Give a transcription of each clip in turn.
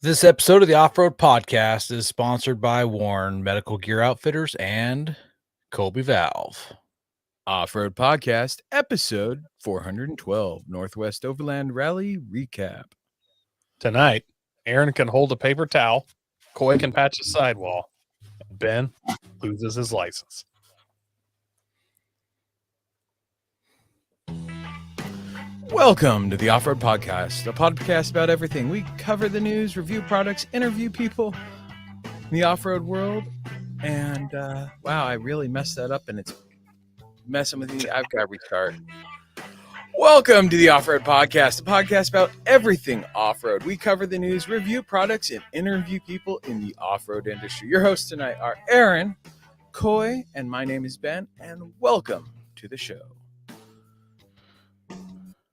This episode of the Off-Road Podcast is sponsored by Warren Medical Gear Outfitters and Colby Valve. Off-Road Podcast, episode 412, Northwest Overland Rally recap. Tonight, Aaron can hold a paper towel, Coy can patch a sidewall, and Ben loses his license. Welcome to the Off-Road Podcast, a podcast about everything. We cover the news, review products, interview people in the off-road world. And wow, I really messed that up and it's messing with me. I've got to restart. Welcome to the Off-Road Podcast, a podcast about everything off-road. We cover the news, review products, and interview people in the off-road industry. Your hosts tonight are Aaron, Coy, and my name is Ben, and welcome to the show.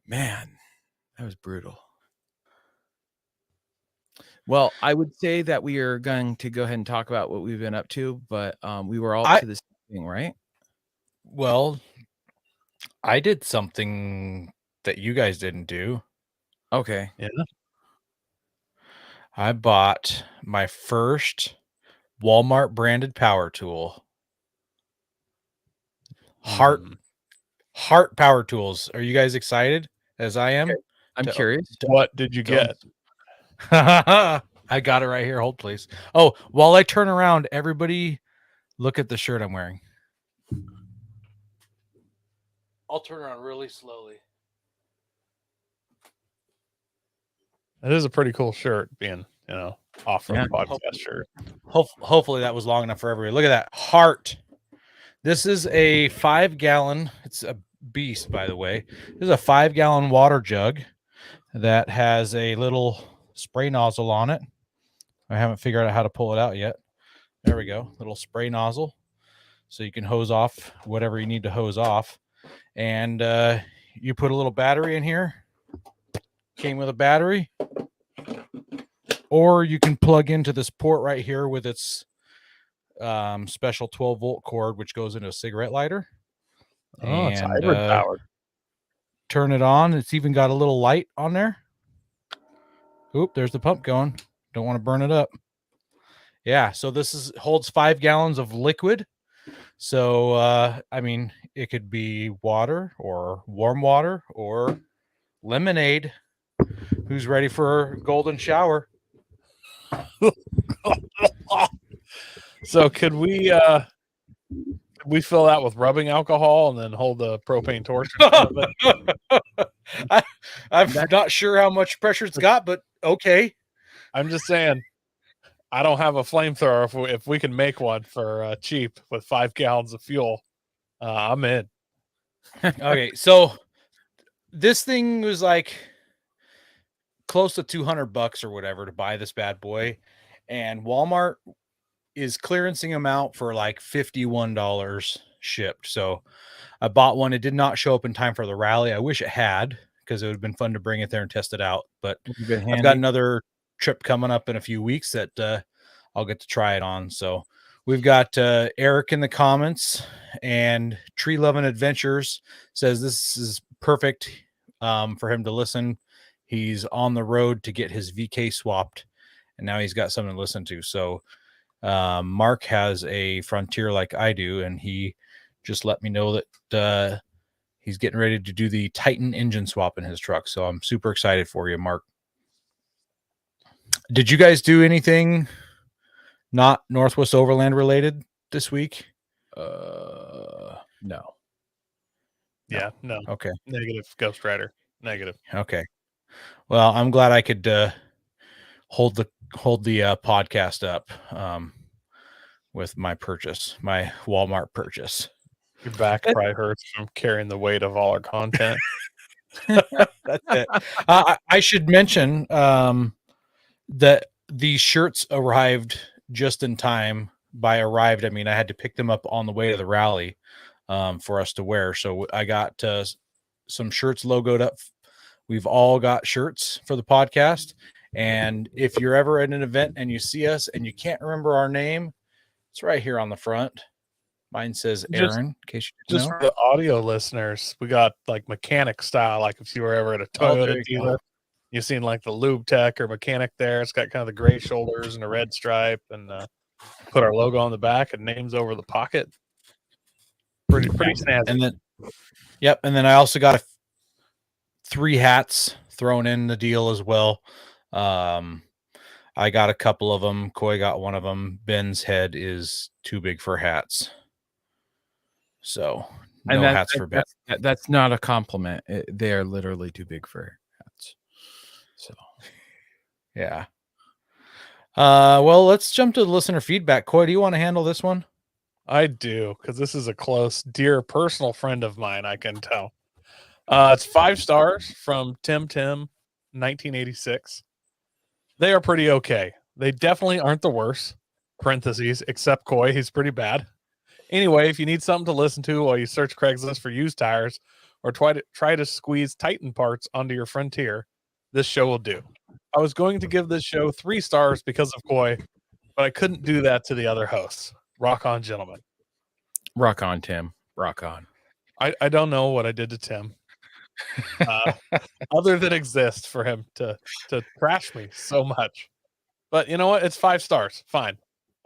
Man, that was brutal. Well, I would say that we are going to go ahead and talk about what we've been up to, but we were all up to this thing, right? Well, I did something that you guys didn't do. Okay. Yeah. I bought my first Walmart branded power tool. Heart Power Tools. Are you guys excited as I am? Okay. I'm curious. What did you get? I got it right here. Hold, please. Oh, while I turn around, everybody look at the shirt I'm wearing. I'll turn around really slowly. That is a pretty cool shirt, being, off-road podcast shirt. Hopefully that was long enough for everybody. Look at that. Heart. This is a 5-gallon. It's a beast, by the way. This is a 5-gallon water jug that has a little spray nozzle on it. I haven't figured out how to pull it out yet. There we go. Little spray nozzle. So you can hose off whatever you need to hose off. And you put a little battery in here. Came with a battery. Or you can plug into this port right here with its special 12-volt cord, which goes into a cigarette lighter. Oh, it's hybrid powered. Turn it on. It's even got a little light on there. Oop, there's the pump going. Don't want to burn it up. Yeah, so this holds 5 gallons of liquid. So, it could be water or warm water or lemonade. Who's ready for a golden shower? So could we fill that with rubbing alcohol and then hold the propane torch? I'm not sure how much pressure it's got, but okay. I'm just saying, I don't have a flamethrower. If we can make one for cheap with 5 gallons of fuel, I'm in. Okay, so this thing was like close to $200 or whatever to buy this bad boy, and Walmart is clearancing them out for like $51 shipped. So I bought one. It did not show up in time for the rally. I wish it had, because it would have been fun to bring it there and test it out. But I've got another trip coming up in a few weeks that I'll get to try it on. So we've got Eric in the comments, and Tree Loving Adventures says this is perfect for him to listen. He's on the road to get his VK swapped, and now he's got something to listen to. So Mark has a Frontier like I do, and he just let me know that he's getting ready to do the Titan engine swap in his truck. So I'm super excited for you, Mark. Did you guys do anything not Northwest Overland related this week? No. Yeah, no. Okay. Negative, Ghost Rider. Negative. Okay. Well, I'm glad I could hold the podcast up with my purchase, my Walmart purchase. Your back probably hurts from carrying the weight of all our content. That's it. I should mention that these shirts arrived just in time. By arrived, I mean I had to pick them up on the way to the rally for us to wear. So I got some shirts logoed up. We've all got shirts for the podcast. And if you're ever at an event and you see us and you can't remember our name, it's right here on the front. Mine says Aaron, in case you just know. For the audio listeners, we got like mechanic style, like if you were ever at a Toyota dealer. You've seen like the lube tech or mechanic there. It's got kind of the gray shoulders and a red stripe, and put our logo on the back and names over the pocket. Pretty snazzy. And then, and then I also got 3 hats thrown in the deal as well. I got a couple of them. Coy got one of them. Ben's head is too big for hats, so no hats for Ben. That's not a compliment. They are literally too big for hats. So, yeah. Well, let's jump to the listener feedback. Coy, do you want to handle this one? I do, because this is a close, dear, personal friend of mine, I can tell. It's 5 stars from Tim 1986. They are pretty okay. They definitely aren't the worst. Parentheses, except Coy, he's pretty bad. Anyway, if you need something to listen to while you search Craigslist for used tires or try to squeeze Titan parts onto your Frontier, this show will do. I was going to give this show 3 stars because of Coy, but I couldn't do that to the other hosts. Rock on, gentlemen. Rock on, Tim. Rock on. I don't know what I did to Tim. Other than exist for him to trash me so much. But you know what? It's 5 stars. Fine.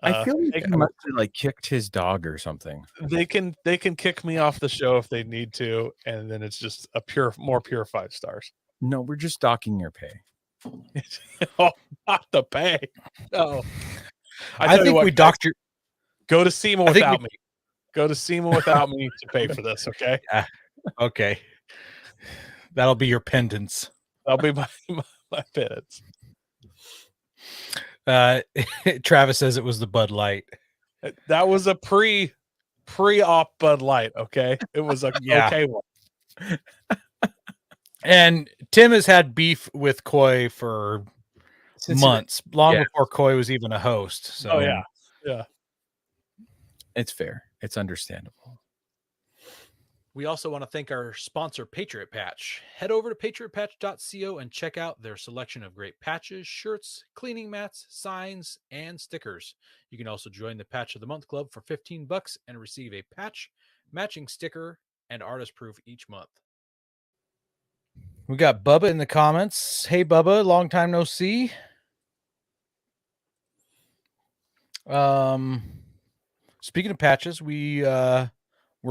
I feel like he must have like kicked his dog or something. They can kick me off the show if they need to, and then it's just a more pure 5 stars. No, we're just docking your pay. Oh, not the pay. No. I think we docked your. Go to SEMA without me. Go to SEMA without me to pay for this, okay? Yeah. Okay. That'll be your pendants. That'll be my pendants. Travis says it was the Bud Light. That was a pre-op Bud Light, okay? It was a okay one. And Tim has had beef with Coy for months, long before Coy was even a host. So. Oh yeah. It's fair. It's understandable. We also want to thank our sponsor, Patriot Patch. Head over to patriotpatch.co and check out their selection of great patches, shirts, cleaning mats, signs, and stickers. You can also join the Patch of the Month Club for $15 and receive a patch, matching sticker, and artist proof each month. We got Bubba in the comments. Hey, Bubba, long time no see. Speaking of patches, we were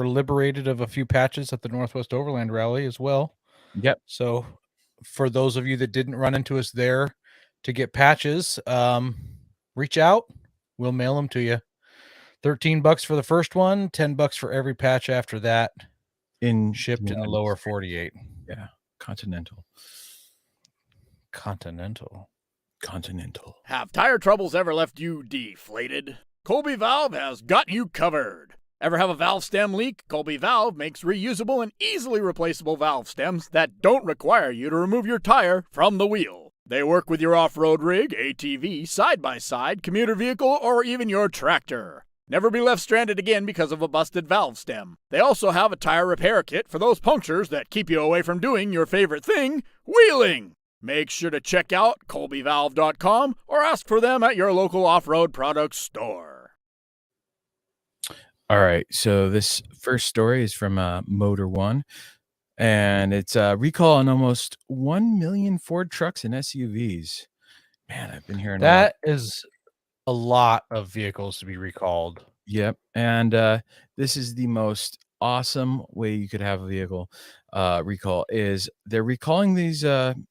liberated of a few patches at the Northwest Overland Rally as well. Yep. So for those of you that didn't run into us there to get patches, reach out. We'll mail them to you. $13 for the first one, $10 for every patch after that. Shipped in the lower 48. Yeah. Continental. Have tire troubles ever left you deflated? Colby Valve has got you covered. Ever have a valve stem leak? Colby Valve makes reusable and easily replaceable valve stems that don't require you to remove your tire from the wheel. They work with your off-road rig, ATV, side-by-side, commuter vehicle, or even your tractor. Never be left stranded again because of a busted valve stem. They also have a tire repair kit for those punctures that keep you away from doing your favorite thing, wheeling. Make sure to check out colbyvalve.com or ask for them at your local off-road products store. All right, so this first story is from Motor One, and it's a recall on almost 1 million Ford trucks and SUVs. Man, I've been hearing that is a lot of vehicles to be recalled. Yep, and this is the most awesome way you could have a vehicle recall. Is they're recalling these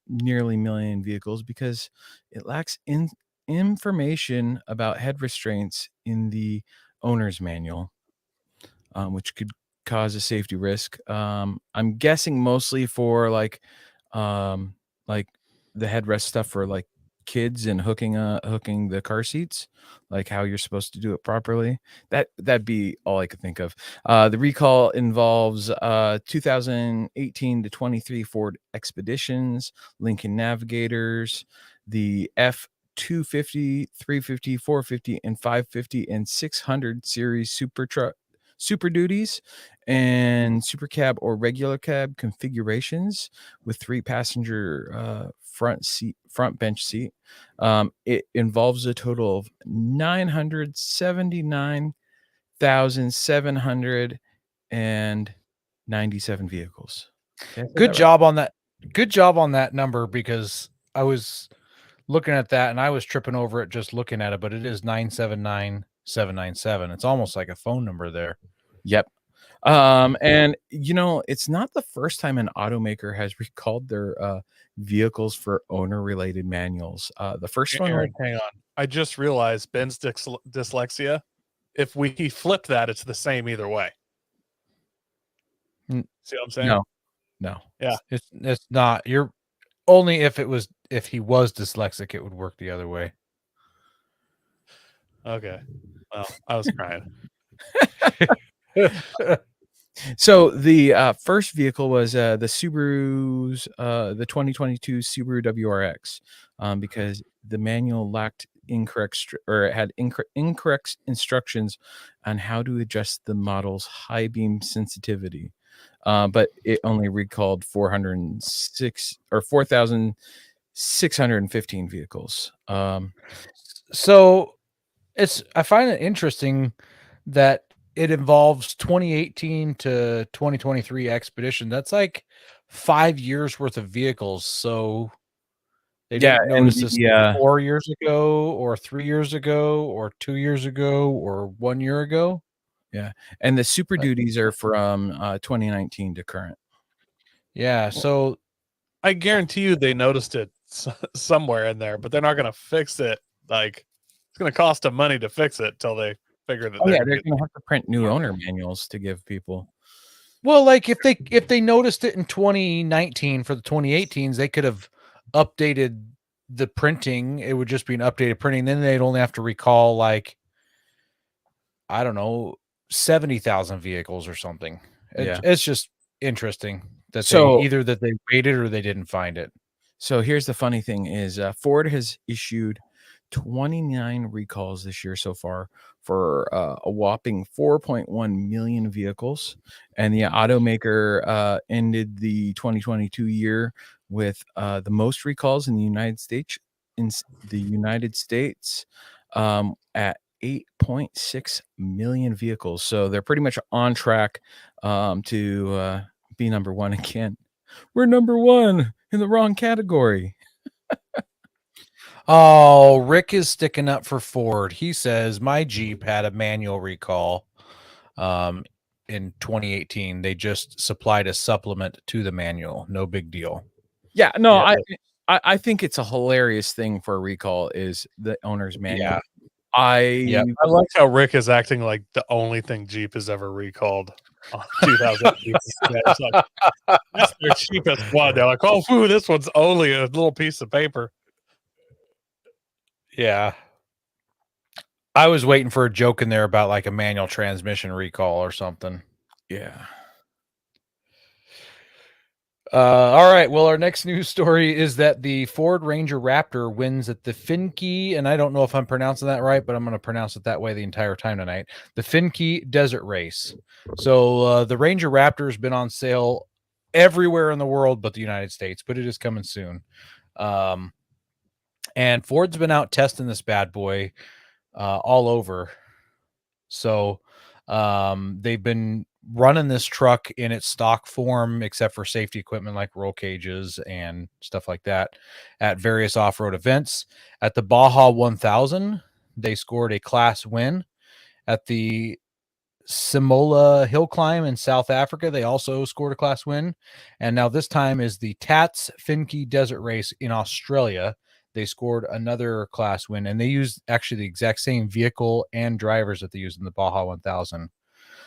nearly million vehicles because it lacks information about head restraints in the owner's manual. Which could cause a safety risk. I'm guessing mostly for like the headrest stuff for like kids and hooking the car seats, like how you're supposed to do it properly. That'd be all I could think of. The recall involves 2018 to 23 Ford Expeditions, Lincoln Navigators, the F250, 350, 450, and 550 and 600 series Super Duties and Super Cab or regular cab configurations with 3-passenger front bench seat. It involves a total of 979,797 vehicles. Good job on that. Good job on that number, because I was looking at that and I was tripping over it just looking at it, but it is 979-797. It's almost like a phone number there. Yep. And it's not the first time an automaker has recalled their vehicles for owner-related manuals. The first one, Aaron, hang on. I just realized Ben's dyslexia. If we flip that, it's the same either way. See what I'm saying? No. Yeah. It's not. You're only if he was dyslexic, it would work the other way. Okay. Well, I was crying. So the first vehicle was the Subaru's the 2022 Subaru WRX, because the manual lacked incorrect instructions on how to adjust the model's high beam sensitivity. But it only recalled 4,615 vehicles. So I find it interesting that it involves 2018 to 2023 expedition. That's like 5 years worth of vehicles. So they didn't notice this 4 years ago or 3 years ago or 2 years ago or 1 year ago. Yeah. And the Super Duties are from 2019 to current. Yeah. So I guarantee you they noticed it somewhere in there, but they're not going to fix it. Like, it's going to cost them money to fix it till they figure that they're going to have to print new owner manuals to give people. Well, like if they noticed it in 2019 for the 2018s, they could have updated the printing. It would just be an updated printing. Then they'd only have to recall, like, I don't know, 70,000 vehicles or something. It's just interesting that they waited or they didn't find it. So here's the funny thing is Ford has issued 29 recalls this year so far for a whopping 4.1 million vehicles. And the automaker ended the 2022 year with the most recalls in the United States at 8.6 million vehicles. So they're pretty much on track to be number one again. We're number one in the wrong category. Oh, Rick is sticking up for Ford. He says my Jeep had a manual recall in 2018. They just supplied a supplement to the manual. No big deal. Yeah, no, yeah. I think it's a hilarious thing for a recall is the owner's manual. Yeah. I like how Rick is acting like the only thing Jeep has ever recalled on 2008. It's like, that's their cheapest one. They're like, oh, this one's only a little piece of paper. Yeah. I was waiting for a joke in there about like a manual transmission recall or something. Yeah. All right. Well, our next news story is that the Ford Ranger Raptor wins at the Finke, and I don't know if I'm pronouncing that right, but I'm going to pronounce it that way the entire time tonight. The Finke Desert Race. So the Ranger Raptor has been on sale everywhere in the world but the United States, but it is coming soon. And Ford's been out testing this bad boy all over. So they've been running this truck in its stock form, except for safety equipment like roll cages and stuff like that, at various off-road events. At the Baja 1000, they scored a class win. At the Simola Hill Climb in South Africa, they also scored a class win. And now this time is the Tats Finke Desert Race in Australia. They scored another class win, and they used actually the exact same vehicle and drivers that they used in the Baja 1000.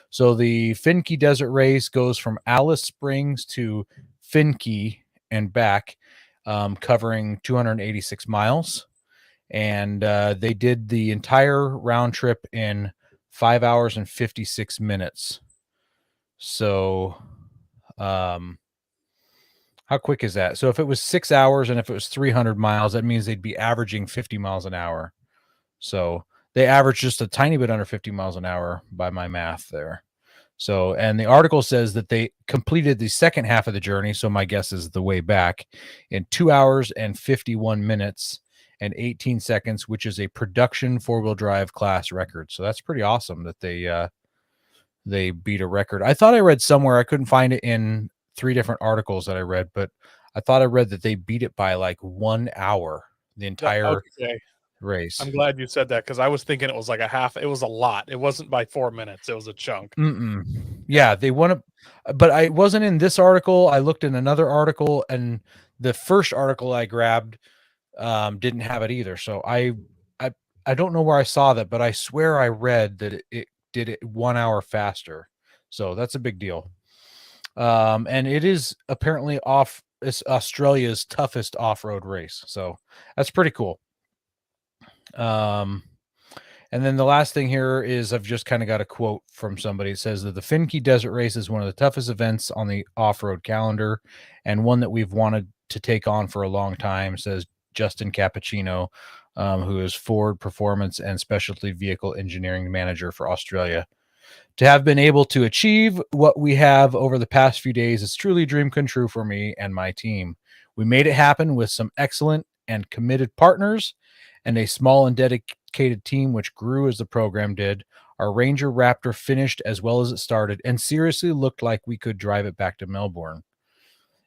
So the Finke Desert Race goes from Alice Springs to Finke and back, covering 286 miles. And they did the entire round trip in 5 hours and 56 minutes. So how quick is that? So if it was 6 hours and if it was 300 miles, that means they'd be averaging 50 miles an hour. So they average just a tiny bit under 50 miles an hour by my math there. So, and the article says that they completed the second half of the journey. So my guess is the way back in 2 hours and 51 minutes and 18 seconds, which is a production 4-wheel drive class record. So that's pretty awesome that they beat a record. I thought I read somewhere, I couldn't find it in 3 different articles that I read, but I thought I read that they beat it by like 1 hour, the entire Okay. race. I'm glad you said that because I was thinking it was like a half. It was a lot. It wasn't by 4 minutes. It was a chunk. Yeah, they won it, but I wasn't in this article. I looked in another article, and the first article I grabbed didn't have it either. So I don't know where I saw that, but I swear I read that it did it 1 hour faster. So that's a big deal. And it is apparently it's Australia's toughest off-road race. So that's pretty cool. And then the last thing here is I've just kind of got a quote from somebody. It says that the Fincke Desert Race is one of the toughest events on the off-road calendar and one that we've wanted to take on for a long time, says Justin Cappuccino, who is Ford Performance and Specialty Vehicle Engineering Manager for Australia. To have been able to achieve what we have over the past few days is truly a dream come true for me and my team. We made it happen with some excellent and committed partners and a small and dedicated team which grew as the program did. Our Ranger Raptor finished as well as it started and seriously looked like we could drive it back to Melbourne.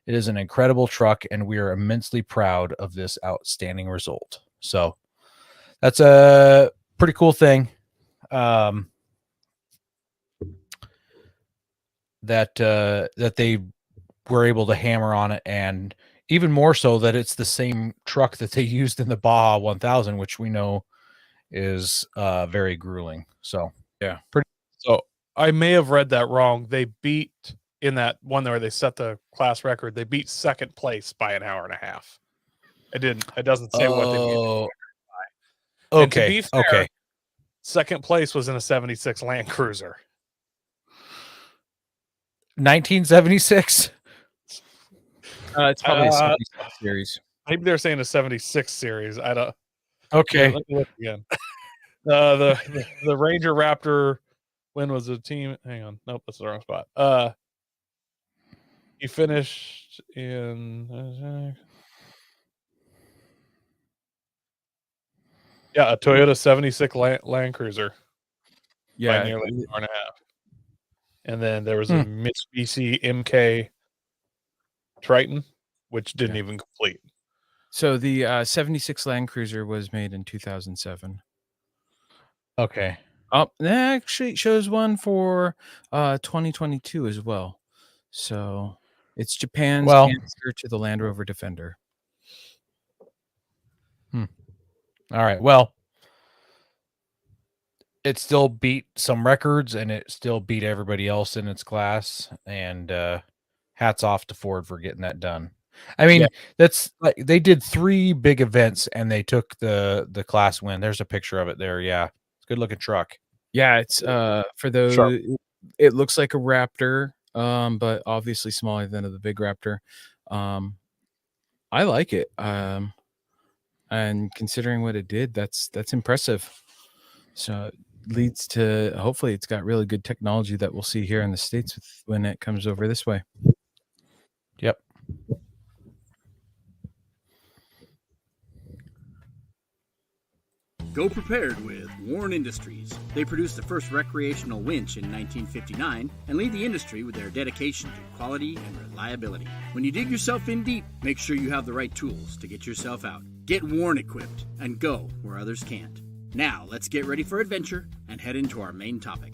It is an incredible truck, and we are immensely proud of this outstanding result. So that's a pretty cool thing. That they were able to hammer on it, and even more so that it's the same truck that they used in the Baja 1000, which we know is very grueling. So Yeah. So I may have read that wrong. They beat in that one where they set the class record. They beat second place by an hour and a half. It doesn't say what they beat. Okay. And to be fair, second place was in a 76 Land Cruiser. 1976. It's probably a 76 series. Maybe they're saying a 76 series. I don't. Okay. Let me look again. The Ranger Raptor win was a team. Hang on. Nope, that's the wrong spot. He finished in a Toyota 76 Land Cruiser. Yeah, by nearly an hour and a half. And then there was a Mitsubishi MK Triton, which didn't even complete. So the 76 Land Cruiser was made in 2007. Okay. Oh, that actually shows one for 2022 as well. So it's Japan's answer to the Land Rover Defender. All right. Well, it still beat some records, and it still beat everybody else in its class. And hats off to Ford for getting that done. I mean, that's like they did 3 big events, and they took the class win. There's a picture of it there. Yeah, it's a good looking truck. Yeah, it's for those. Sharp. It looks like a Raptor, but obviously smaller than the big Raptor. I like it. And considering what it did, that's impressive. So it leads to hopefully it's got really good technology that we'll see here in the States when it comes over this way. Yep. Go prepared with Warren Industries. They produced the first recreational winch in 1959 and lead the industry with their dedication to quality and reliability. When you dig yourself in deep, make sure you have the right tools to get yourself out. Get Warren equipped and go where others can't. Now, let's get ready for adventure and head into our main topic.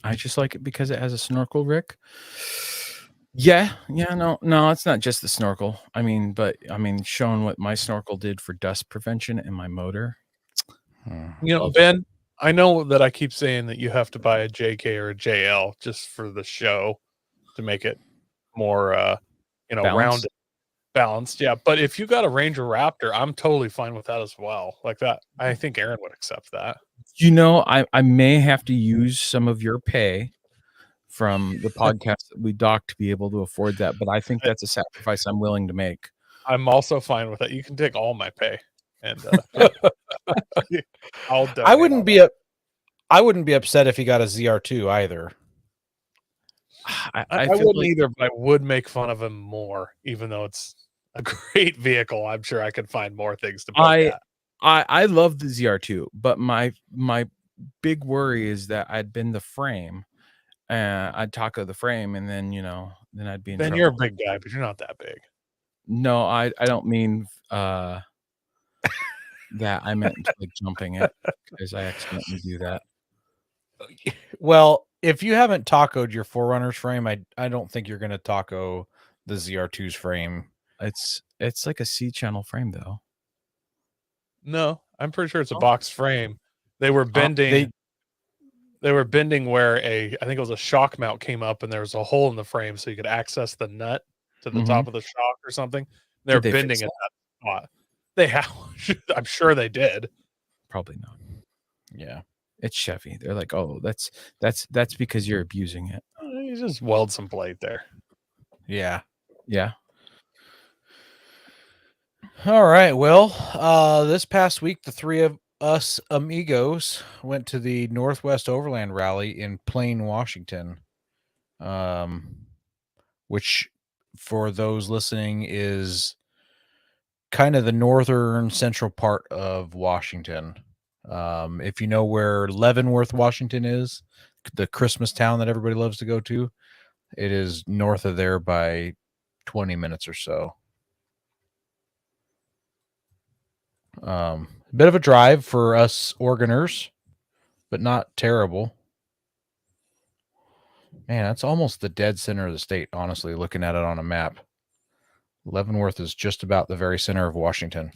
I just like it because it has a snorkel, Rick. Yeah, no, it's not just the snorkel. I mean, showing what my snorkel did for dust prevention in my motor. You know, Ben, I know that I keep saying that you have to buy a JK or a JL just for the show to make it more, rounded, balanced. Yeah, but if you got a Ranger Raptor, I'm totally fine with that as well. Like that, I think Aaron would accept that. You know, I may have to use some of your pay from the podcast that we docked to be able to afford that, but I think that's a sacrifice I'm willing to make. I'm also fine with that. You can take all my pay, and I wouldn't be upset if he got a ZR2 either. I wouldn't either, but I would make fun of him more, even though it's a great vehicle. I'm sure I could find more things to poke at. I love the ZR2, but my big worry is that I'd bend the frame, I'd taco the frame, and then then I'd be in Ben, trouble. you're a big guy, but you're not that big. No, I don't mean that. I meant like jumping it, because I accidentally do that. Well, if you haven't tacoed your 4Runner's frame, I don't think you're going to taco the ZR2's frame. It's like a C channel frame though. No, I'm pretty sure it's a Oh. box frame. They were bending. They were bending where I think it was a shock mount came up, and there was a hole in the frame, so you could access the nut to the top of the shock or something. They're Did they bending fix at that spot. They have. I'm sure they did. Probably not. Yeah. It's Chevy. They're like, oh, that's because you're abusing it. You just weld some plate there. Yeah. Yeah. All right. Well, this past week, the three of us amigos went to the Northwest Overland Rally in Plain, Washington, which, for those listening, is kind of the northern central part of Washington. If you know where Leavenworth, Washington is, the Christmas town that everybody loves to go to, it is north of there by 20 minutes or so. A bit of a drive for us Oregoners, but not terrible. Man, that's almost the dead center of the state, honestly, looking at it on a map. Leavenworth is just about the very center of Washington.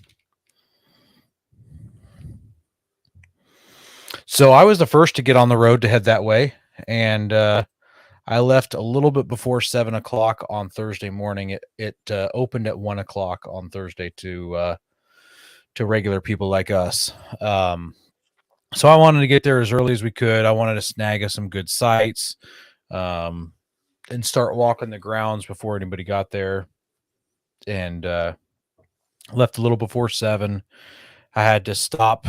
So I was the first to get on the road to head that way, and I left a little bit before 7 o'clock on Thursday morning. It opened at 1 o'clock on Thursday to regular people like us. So I wanted to get there as early as we could. I wanted to snag us some good sites, and start walking the grounds before anybody got there. And left a little before 7. I had to stop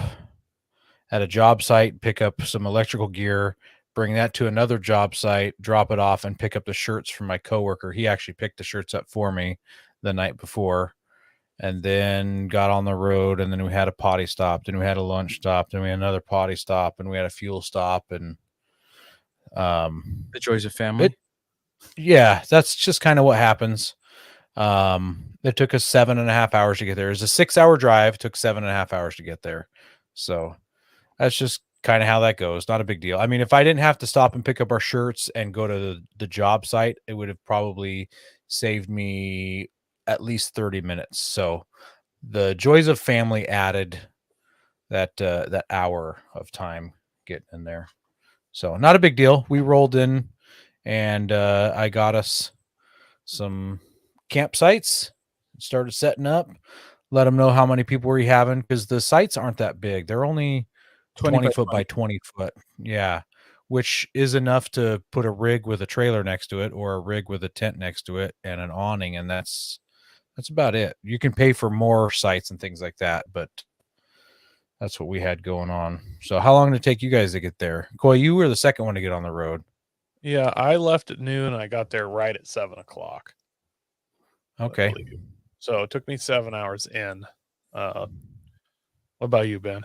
at a job site, pick up some electrical gear, bring that to another job site, drop it off, and pick up the shirts from my coworker. He actually picked the shirts up for me the night before, and then got on the road. And then we had a potty stop, then we had a lunch stop, then we had another potty stop, and we had a fuel stop. And the joys of family. Yeah, that's just kind of what happens. It took us 7.5 hours to get there. It was a 6-hour drive, took 7.5 hours to get there. So that's just kind of how that goes. Not a big deal. I mean, if I didn't have to stop and pick up our shirts and go to the job site, it would have probably saved me at least 30 minutes. So the joys of family added that hour of time getting in there. So not a big deal. We rolled in, and I got us some campsites, started setting up, let them know how many people we're having, because the sites aren't that big. They're only 20 foot by 20 foot. Yeah. Which is enough to put a rig with a trailer next to it, or a rig with a tent next to it and an awning. And that's about it. You can pay for more sites and things like that, but that's what we had going on. So how long did it take you guys to get there? Coy, you were the second one to get on the road. Yeah, I left at noon. I got there right at 7 o'clock. Okay. So it took me 7 hours in. What about you, Ben?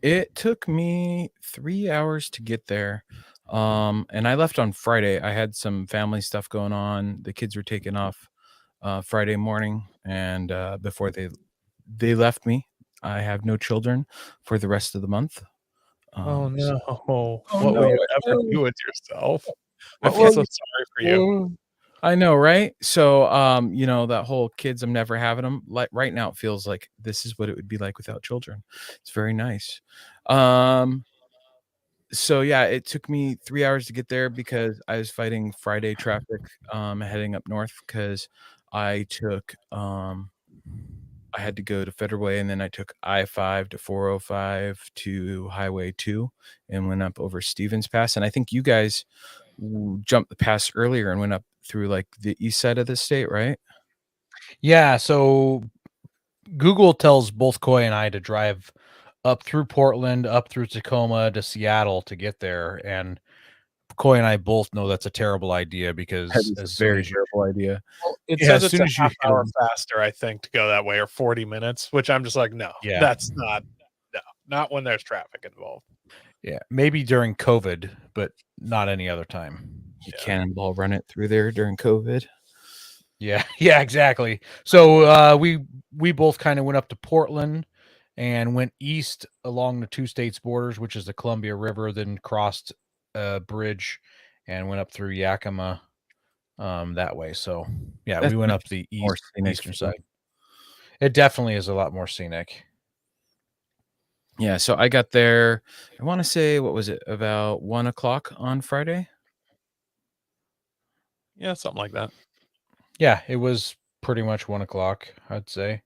It took me 3 hours to get there. And I left on Friday. I had some family stuff going on. The kids were taking off Friday morning, and before they left me, I have no children for the rest of the month. Oh no! What will you ever do with yourself? I feel so sorry for you. I know, right? So, that whole kids, I'm never having them. Like right now, it feels like this is what it would be like without children. It's very nice. So yeah, it took me 3 hours to get there because I was fighting Friday traffic, heading up north, because I took, I had to go to Federal Way, and then I took I-5 to 405 to Highway 2 and went up over Stevens Pass. And I think you guys jumped the pass earlier and went up through like the east side of the state, right? Yeah. So Google tells both Coy and I to drive up through Portland, up through Tacoma to Seattle to get there. And Coy and I both know that's a terrible idea, because That's a very terrible idea. Well, it Yeah, says as it's soon a as you half hit hour 'em. faster, I think, to go that way, or 40 minutes, which I'm just like, no, Yeah. that's not when there's traffic involved. Yeah, maybe during COVID, but not any other time. You cannonball run it through there during COVID. Yeah, yeah, exactly. So we both kind of went up to Portland and went east along the two states borders, which is the Columbia River, then crossed a bridge and went up through Yakima that way. So yeah, That's we went much up the more scenic eastern feel. side. It definitely is a lot more scenic. Yeah, so I got there, I want to say, what was it, about 1:00 on Friday? Yeah, something like that. Yeah, it was pretty much 1:00, I'd say.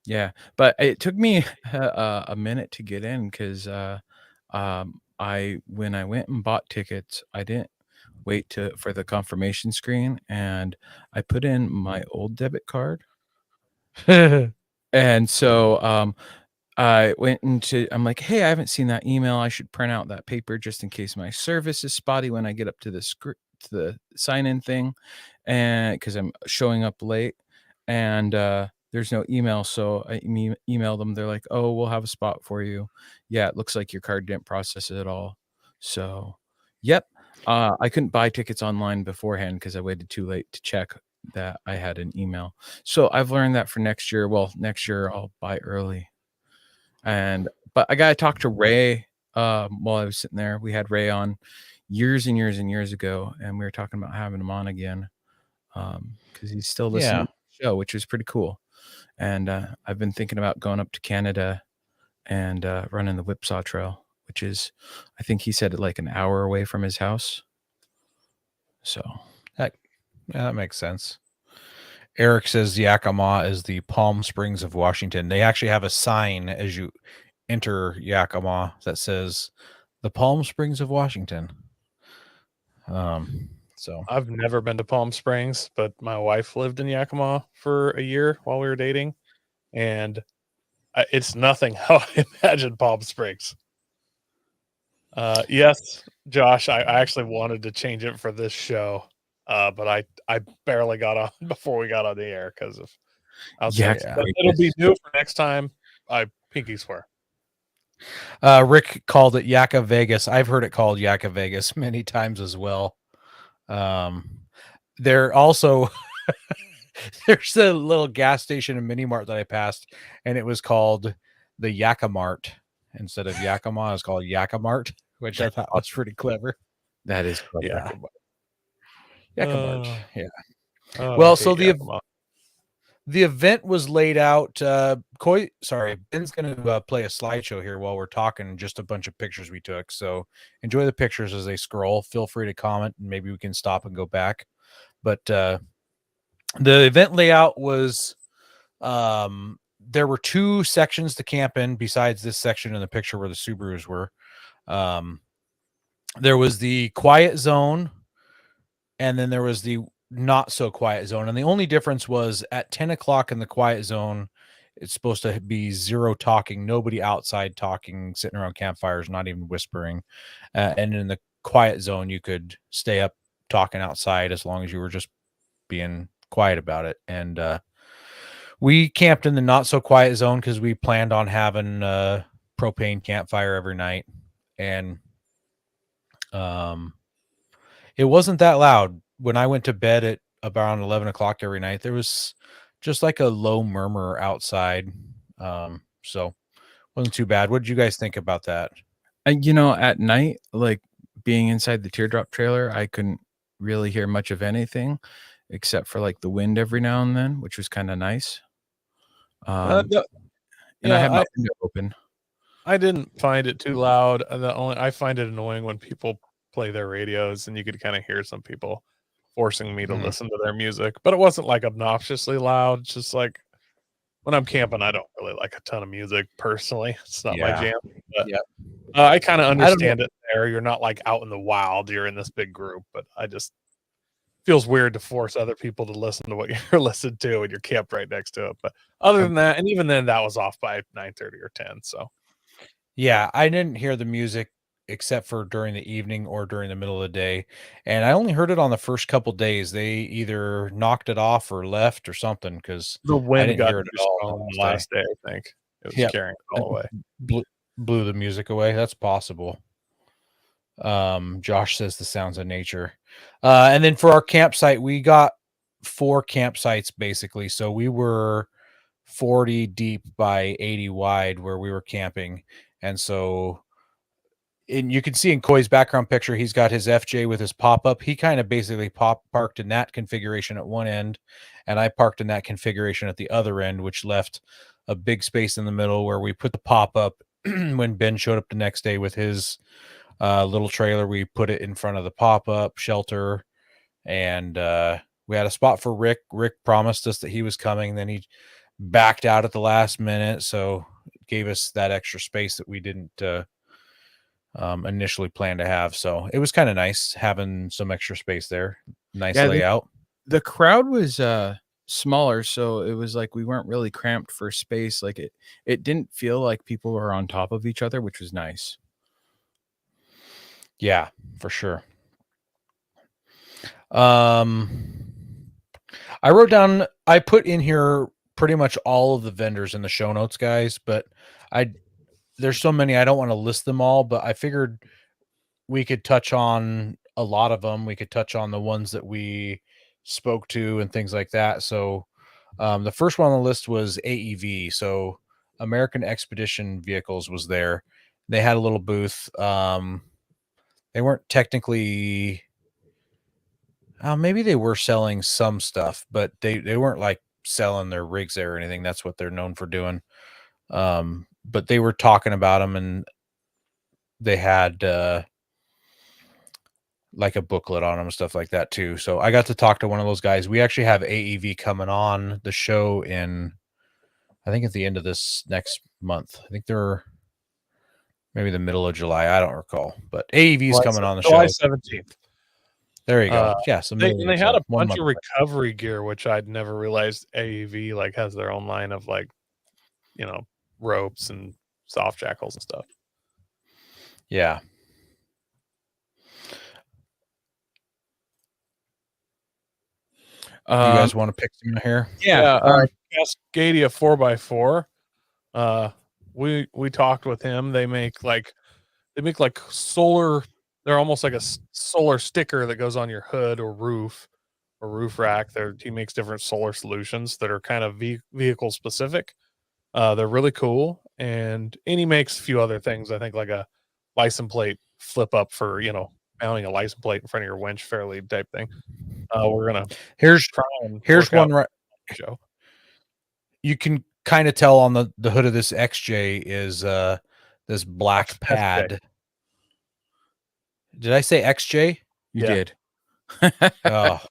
Yeah, but it took me a minute to get in because when I went and bought tickets, I didn't wait for the confirmation screen, and I put in my old debit card, and so I went into. I'm like, hey, I haven't seen that email. I should print out that paper just in case my service is spotty when I get up to the sign-in thing, and because I'm showing up late, and there's no email, so I emailed them. They're like, oh, we'll have a spot for you. Yeah, it looks like your card didn't process it at all. So, yep. I couldn't buy tickets online beforehand because I waited too late to check that I had an email. So I've learned that for next year. Well, next year I'll buy early. But I gotta talk to Ray while I was sitting there. We had Ray on years and years and years ago, and we were talking about having him on again because he's still listening to the show, which is pretty cool. And I've been thinking about going up to Canada and running the Whipsaw Trail, which is, I think he said, like an hour away from his house. So that makes sense. Eric says Yakima is the Palm Springs of Washington. They actually have a sign as you enter Yakima that says the Palm Springs of Washington. So I've never been to Palm Springs, but my wife lived in Yakima for a year while we were dating, and it's nothing how I imagine Palm Springs. Yes, Josh, I actually wanted to change it for this show, but I barely got on before we got on the air because of outside. Yeah, But it'll be new for next time. I pinky swear. Rick called it Yaka Vegas. I've heard it called Yaka Vegas many times as well. There also there's a little gas station and mini mart that I passed, and it was called the Yakamart instead of Yakima. It's called Yakamart, which I thought was pretty clever. that is clever. Yeah, Yakamart. Yeah. Oh, Well, I so hate Yakima. the event was laid out. Ben's going to play a slideshow here while we're talking, just a bunch of pictures we took. So enjoy the pictures as they scroll. Feel free to comment, and maybe we can stop and go back. But the event layout was there were two sections to camp in besides this section in the picture where the Subarus were. There was the quiet zone, and then there was the not so quiet zone. And the only difference was at 10 o'clock in the quiet zone, it's supposed to be zero talking, nobody outside talking, sitting around campfires, not even whispering. And in the quiet zone, you could stay up talking outside as long as you were just being quiet about it. And we camped in the not so quiet zone because we planned on having a propane campfire every night. And it wasn't that loud. When I went to bed at around 11 o'clock every night, there was just like a low murmur outside. So wasn't too bad. What did you guys think about that? And at night, like being inside the teardrop trailer, I couldn't really hear much of anything except for like the wind every now and then, which was kind of nice. I had my window open. I didn't find it too loud. I find it annoying when people play their radios, and you could kind of hear some people forcing me to listen to their music. But it wasn't like obnoxiously loud. It's just like when I'm camping, I don't really like a ton of music personally. It's not my jam. But I kind of understand it there. You're not like out in the wild. You're in this big group, but I just feels weird to force other people to listen to what you're listening to when you're camped right next to it. But other than that, and even then, that was off by 9:30 or 10. So yeah, I didn't hear the music except for during the evening or during the middle of the day. And I only heard it on the first couple days. They either knocked it off or left or something because the I wind didn't got hear it at all strong the last day. I think it was carrying it all away. blew the music away. That's possible. Josh says the sounds of nature. And then for our campsite, we got 4 campsites basically. So we were 40 deep by 80 wide where we were camping. And so you can see in Coy's background picture, he's got his FJ with his pop-up. He kind of basically parked in that configuration at one end, and I parked in that configuration at the other end, which left a big space in the middle where we put the pop-up. When Ben showed up the next day with his little trailer, we put it in front of the pop-up shelter, and we had a spot for Rick. Rick promised us that he was coming, then he backed out at the last minute, so it gave us that extra space that we didn't initially planned to have. So it was kind of nice having some extra space there. Nice layout. The crowd was smaller, so it was like we weren't really cramped for space. Like it didn't feel like people were on top of each other, which was nice. Yeah, for sure. I wrote down, I put in here pretty much all of the vendors in the show notes, guys, but there's so many, I don't want to list them all, but I figured we could touch on a lot of them. We could touch on the ones that we spoke to and things like that. So the first one on the list was AEV. So American Expedition Vehicles was there. They had a little booth. They weren't technically, maybe they were selling some stuff, but they weren't like selling their rigs there or anything. That's what they're known for doing. But they were talking about them, and they had like a booklet on them and stuff like that too. So I got to talk to one of those guys. We actually have AEV coming on the show I think at the end of this next month. I think they're maybe the middle of July. I don't recall, but AEV is coming on the July show. 17th. There you go. Yeah. So they had a bunch of recovery gear, which I'd never realized AEV like has their own line of like, ropes and soft jackals and stuff. Yeah. You guys want to pick some here? Yeah. Cascadia 4x4. We talked with him. They make like solar. They're almost like a solar sticker that goes on your hood or roof rack. He makes different solar solutions that are kind of vehicle specific. They're really cool, and he makes a few other things. I think like a license plate flip up for mounting a license plate in front of your winch fairly type thing. We're gonna here's one right show. You can kind of tell on the hood of this XJ is this black pad. Did I say XJ? You did. Oh,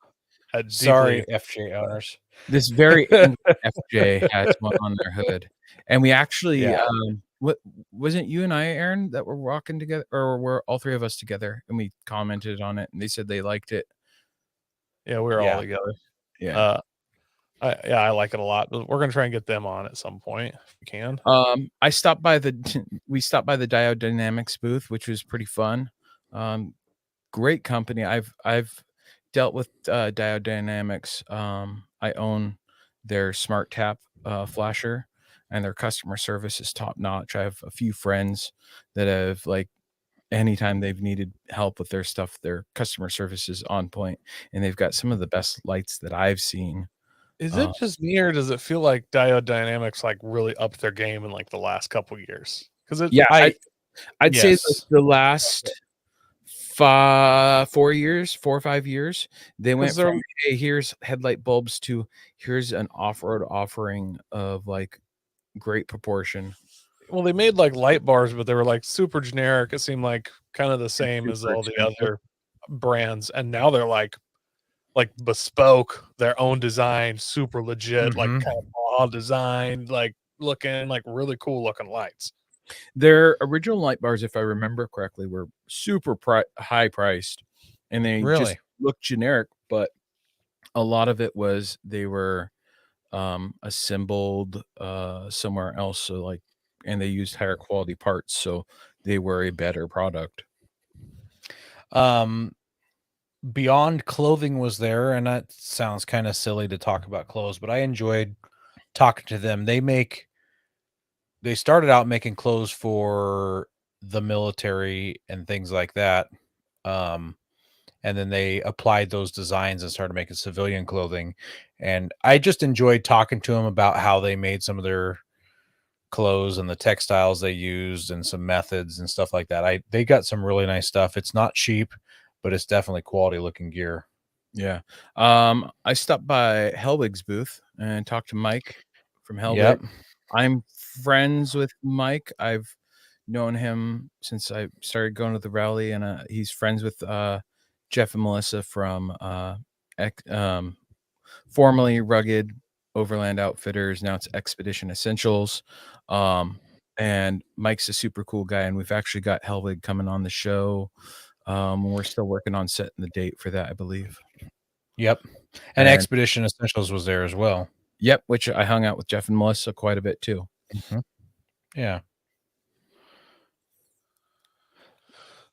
sorry, FJ owners. This very FJ has one on their hood, and we actually what wasn't you and I, Aaron, that were walking together, or were all three of us together, and we commented on it, and they said they liked it. Yeah, we were all together. Yeah. I like it a lot. We're gonna try and get them on at some point if we can. We stopped by the Diode Dynamics booth, which was pretty fun. Great company. I've dealt with Diode Dynamics. I own their Smart Tap flasher, and their customer service is top notch. I have a few friends that have anytime they've needed help with their stuff, their customer service is on point, and they've got some of the best lights that I've seen. Is it just me, or does it feel like Diode Dynamics like really upped their game in like the last couple of years? Because I'd say like the last 4 or 5 years, they went from, hey, here's headlight bulbs to here's an off-road offering of like great proportion. Well, they made like light bars, but they were like super generic. It seemed like kind of the same as all the other brands, and now they're like bespoke, their own design, super legit, like kind of raw design, like looking like really cool looking lights. Their original light bars, if I remember correctly, were super high priced, and they just looked generic, but a lot of it was they were assembled somewhere else, so and they used higher quality parts, so they were a better product. Beyond Clothing was there, and that sounds kind of silly to talk about clothes, but I enjoyed talking to them. They make they started out making clothes for the military and things like that. And then they applied those designs and started making civilian clothing. And I just enjoyed talking to them about how they made some of their clothes and the textiles they used and some methods and stuff like that. They got some really nice stuff. It's not cheap, but it's definitely quality looking gear. Yeah. I stopped by Helwig's booth and talked to Mike from Helwig. Yep. I'm friends with Mike. I've known him since I started going to the rally, and he's friends with Jeff and Melissa from formerly Rugged Overland Outfitters. Now it's Expedition Essentials. And Mike's a super cool guy, and we've actually got Helwig coming on the show. We're still working on setting the date for that, I believe. Yep. And Expedition Essentials was there as well. Yep, which I hung out with Jeff and Melissa quite a bit too. Mm-hmm. Yeah.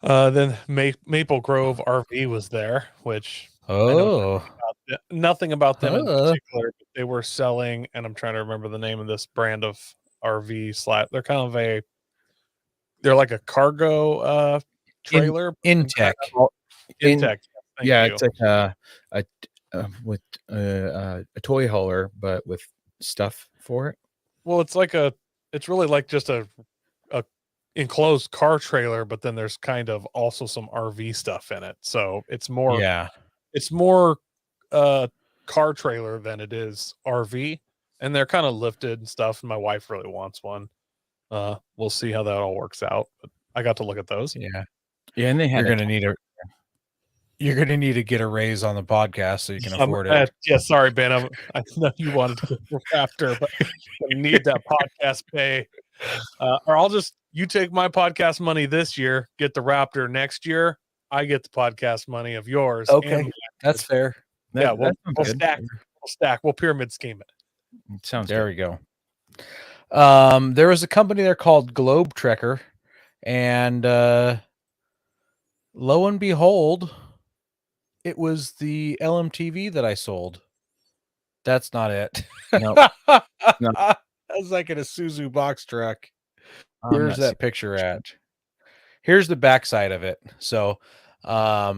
Then Maple Grove RV was there, which nothing about them in particular. But they were selling, and I'm trying to remember the name of this brand of RV. They're kind of they're like a cargo trailer. Intech. Intech. Yeah, it's like a toy hauler, but with stuff for it. Well, it's really like just a enclosed car trailer, but then there's kind of also some RV stuff in it. So it's more car trailer than it is RV, and they're kind of lifted and stuff. And my wife really wants one. We'll see how that all works out. But I got to look at those. Yeah, and they had you're gonna need to get a raise on the podcast so you can afford it. Yeah, sorry, Ben. I know you wanted to go after, but you need that podcast pay. Or you take my podcast money this year, get the Raptor next year. I get the podcast money of yours. Okay, that's fair. Yeah, we'll stack. We'll stack. We'll pyramid scheme it. Sounds there. Good. We go. There was a company there called Globe Trekker, and lo and behold, it was the LMTV that I sold. That's not it. Nope. No. I was like in a Suzu box truck. Where's that picture at? Here's the backside of it. So, yeah,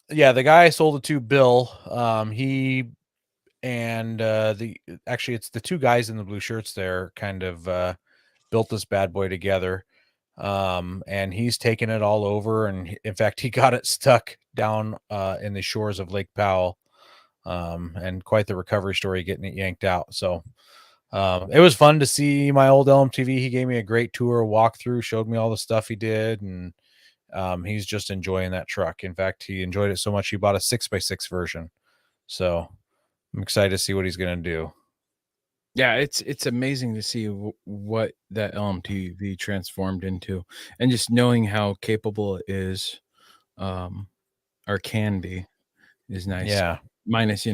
the guy I sold it to, Bill, he and it's the two guys in the blue shirts there kind of built this bad boy together. And he's taken it all over, and in fact he got it stuck down in the shores of Lake Powell, and quite the recovery story getting it yanked out. So it was fun to see my old LMTV. He gave me a great tour, walkthrough, showed me all the stuff he did, and he's just enjoying that truck. In fact, he enjoyed it so much he bought a 6x6 version. So I'm excited to see what he's going to do. Yeah, it's amazing to see what that LMTV transformed into, and just knowing how capable it is, or can be, is nice. Yeah, minus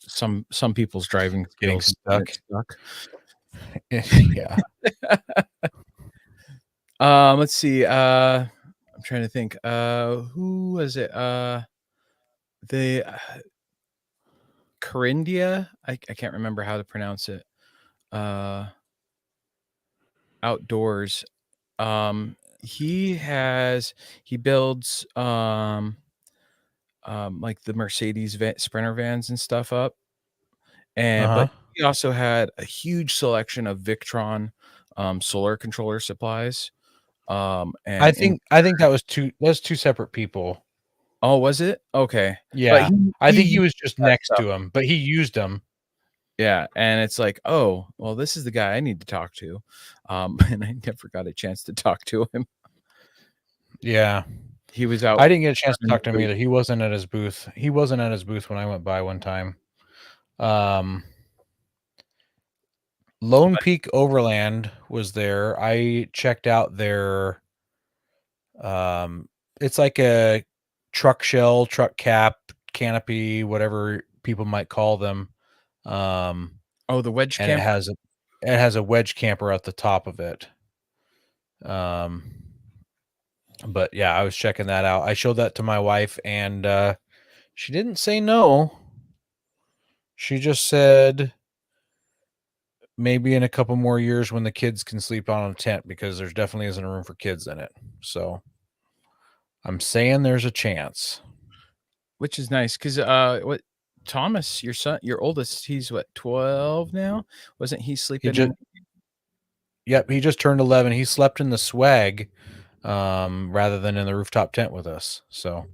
some people's driving getting stuck. Yeah. Let's see. I'm trying to think. Who was it? The Corindia. I can't remember how to pronounce it. Outdoors. He builds like the Mercedes Sprinter vans and stuff up, and but he also had a huge selection of Victron solar controller supplies. And I think that was two separate people. Oh, was it? Okay. Yeah, I think he was just next to him, but he used them. Yeah, and it's like, oh, well, this is the guy I need to talk to, and I never got a chance to talk to him. Yeah, he was out. I didn't get a chance to talk to him either. He wasn't at his booth. He wasn't at his booth when I went by one time. Lone Peak Overland was there. I checked out their it's like a truck shell, truck cap, canopy, whatever people might call them. The wedge camper. It has a wedge camper at the top of it. But yeah, I was checking that out. I showed that to my wife, and she didn't say no. She just said maybe in a couple more years when the kids can sleep on a tent, because there's definitely isn't a room for kids in it. So I'm saying there's a chance. Which is nice because what Thomas, your son, your oldest, he's what, 12 now? Wasn't he sleeping in? Yep, he just turned 11. He slept in the swag rather than in the rooftop tent with us. So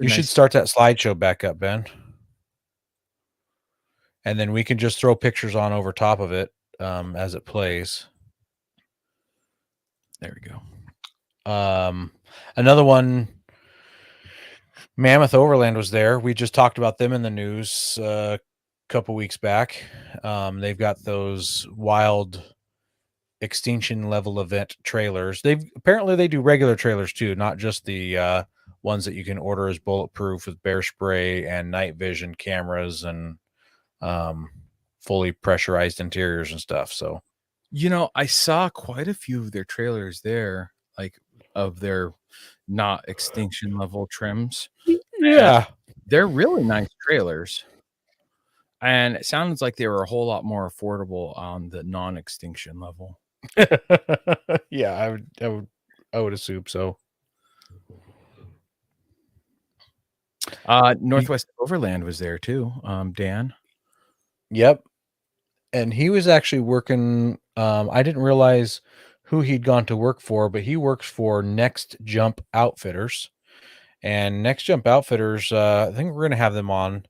you should start that slideshow back up, Ben. And then we can just throw pictures on over top of it as it plays. There we go. Another one, Mammoth Overland was there. We just talked about them in the news a couple weeks back. They've got those wild extinction level event trailers. They do regular trailers too, not just the ones that you can order as bulletproof with bear spray and night vision cameras and fully pressurized interiors and stuff. So, I saw quite a few of their trailers there, like of their not extinction level trims. Yeah, they're really nice trailers. And it sounds like they were a whole lot more affordable on the non-extinction level. Yeah, I would assume so. Northwest Overland was there too. Dan. Yep. And he was actually working. I didn't realize who he'd gone to work for, but he works for Next Jump Outfitters. And Next Jump Outfitters, I think we're going to have them on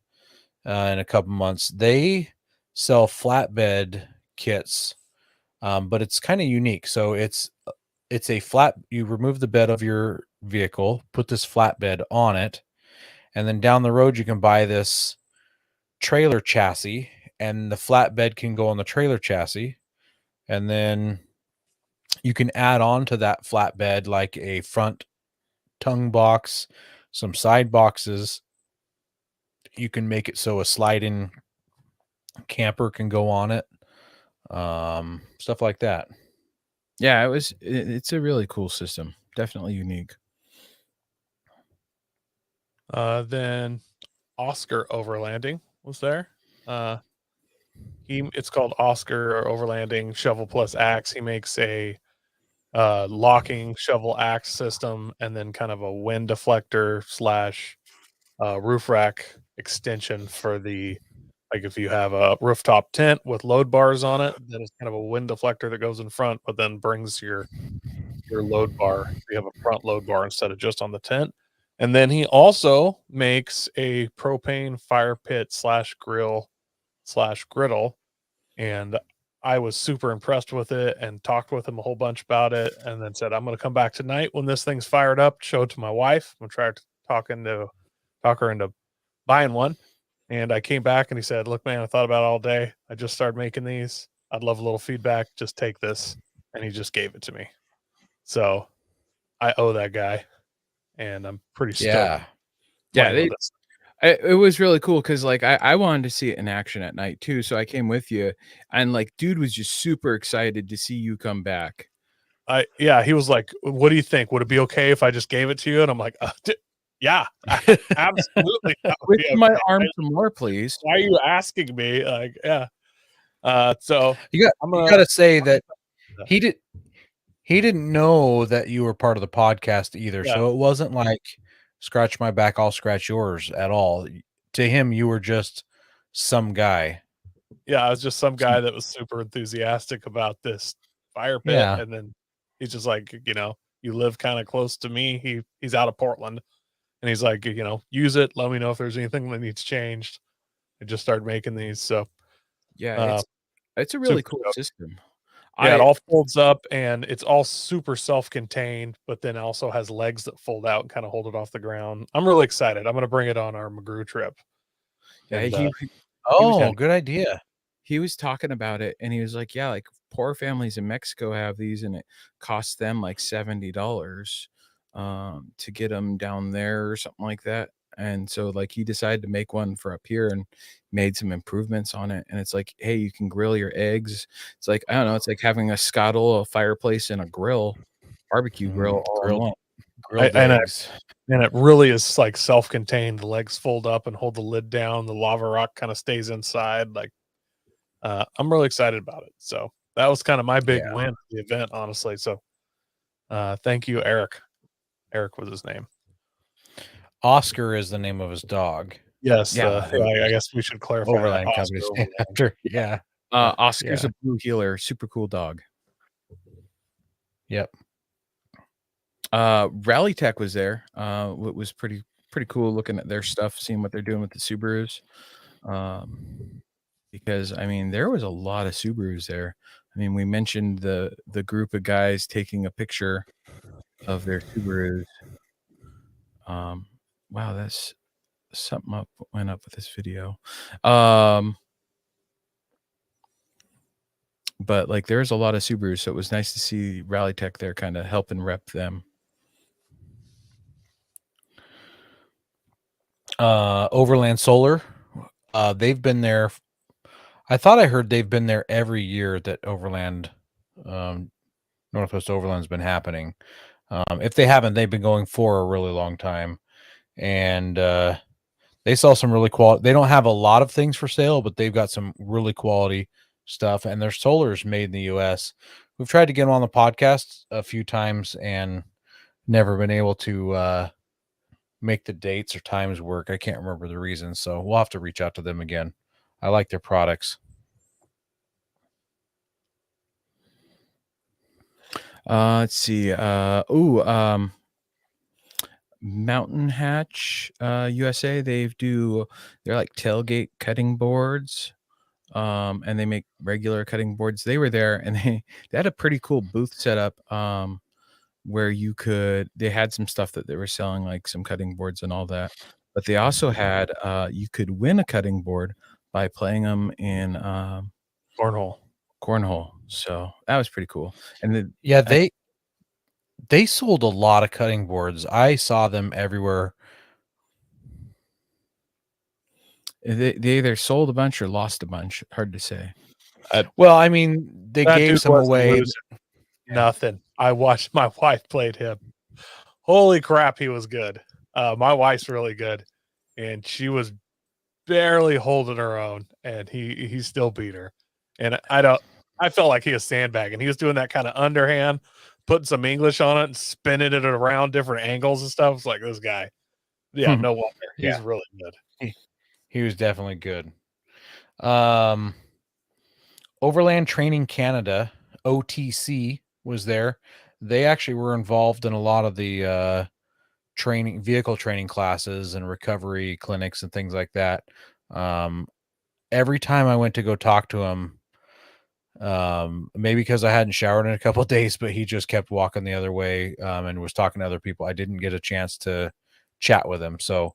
in a couple months. They sell flatbed kits, but it's kind of unique. So it's a flat. You remove the bed of your vehicle, put this flatbed on it, and then down the road you can buy this trailer chassis, and the flatbed can go on the trailer chassis, and then you can add on to that flatbed like a front tongue box, some side boxes. You can make it so a slide-in camper can go on it, stuff like that. Yeah, it's a really cool system. Definitely unique. Then Oscar Overlanding was there. It's called Oscar Overlanding Shovel Plus Axe. He makes a locking shovel axe system and then kind of a wind deflector / roof rack extension for if you have a rooftop tent with load bars on it, then it's kind of a wind deflector that goes in front, but then brings your load bar. You have a front load bar instead of just on the tent. And then he also makes a propane fire pit / grill / griddle. And I was super impressed with it and talked with him a whole bunch about it, and then said, I'm going to come back tonight when this thing's fired up, show it to my wife. I'm going to try to talk her into buying one. And I came back and he said, look, man, I thought about it all day. I just started making these. I'd love a little feedback. Just take this. And he just gave it to me. So I owe that guy. And I'm pretty stoked. Yeah. It was really cool because I wanted to see it in action at night too. So I came with you, and dude was just super excited to see you come back. He was like, what do you think? Would it be okay if I just gave it to you? And I'm like, yeah, absolutely. With my arm some more, please. Why are you asking me? So you got to say that he didn't know that you were part of the podcast either. Yeah. So it wasn't like scratch my back, I'll scratch yours at all. To him, you were just some guy. Yeah, I was just some guy that was super enthusiastic about this fire pit. Yeah. And then he's just like, you live kind of close to me. He's out of Portland. And he's like, use it. Let me know if there's anything that needs changed. I just started making these. So yeah, it's a really cool system. Yeah, it all folds up and it's all super self-contained, but then also has legs that fold out and kind of hold it off the ground. I'm really excited. I'm going to bring it on our McGrew trip. Yeah, and, good idea. He was talking about it and he was like, yeah, poor families in Mexico have these and it costs them $70 to get them down there or something like that. And so he decided to make one for up here and made some improvements on it. And it's like, hey, you can grill your eggs. It's like, I don't know. It's like having a scuttle, a fireplace, and a grill, barbecue grill. Grilled eggs. And it really is self-contained. The legs fold up and hold the lid down. The lava rock kind of stays inside. I'm really excited about it. So that was kind of my big Yeah. win of the event, honestly. So thank you, Eric. Eric was his name. Oscar is the name of his dog. Yes. Yeah. I guess we should clarify that. Overland Oscar Company's named Overland. after. Yeah. Oscar's Yeah. a blue healer, super cool dog. Yep. Rally Tech was there. It was pretty cool looking at their stuff, seeing what they're doing with the Subarus. Because I mean, there was a lot of Subarus there. I mean, we mentioned the group of guys taking a picture of their Subarus. Wow, that's something went up with this video. But like there's a lot of Subarus, so it was nice to see Rally Tech there kind of helping rep them. Overland Solar, they've been there. I thought I heard they've been there every year that Overland, Northwest Overland's been happening. If they haven't, they've been going for a really long time, and they sell some really quality. They don't have a lot of things for sale, but they've got some really quality stuff, and their solar is made in the U.S. We've tried to get them on the podcast a few times and never been able to make the dates or times work. I can't remember the reason, so we'll have to reach out to them again. I like their products. Let's see. Mountain Hatch USA. They're like tailgate cutting boards. And they make regular cutting boards. They were there and they had a pretty cool booth set up where they had some stuff that they were selling, like some cutting boards and all that. But they also had you could win a cutting board by playing them in cornhole. So that was pretty cool. And they sold a lot of cutting boards. I saw them everywhere. they either sold a bunch or lost a bunch. Hard to say. Well, I mean, they That gave dude some wasn't away. losing nothing. I watched my wife played him. Holy crap, he was good. My wife's really good, and she was barely holding her own, and he still beat her. And I felt like he was sandbagging. He was doing that kind of underhand, putting some English on it and spinning it around different angles and stuff. It's like this guy. Yeah, no wonder. He's really good. He was definitely good. Overland Training Canada, OTC, was there. They actually were involved in a lot of the vehicle training classes and recovery clinics and things like that. Every time I went to go talk to him, maybe because I hadn't showered in a couple of days, but he just kept walking the other way and was talking to other people. I didn't get a chance to chat with him. So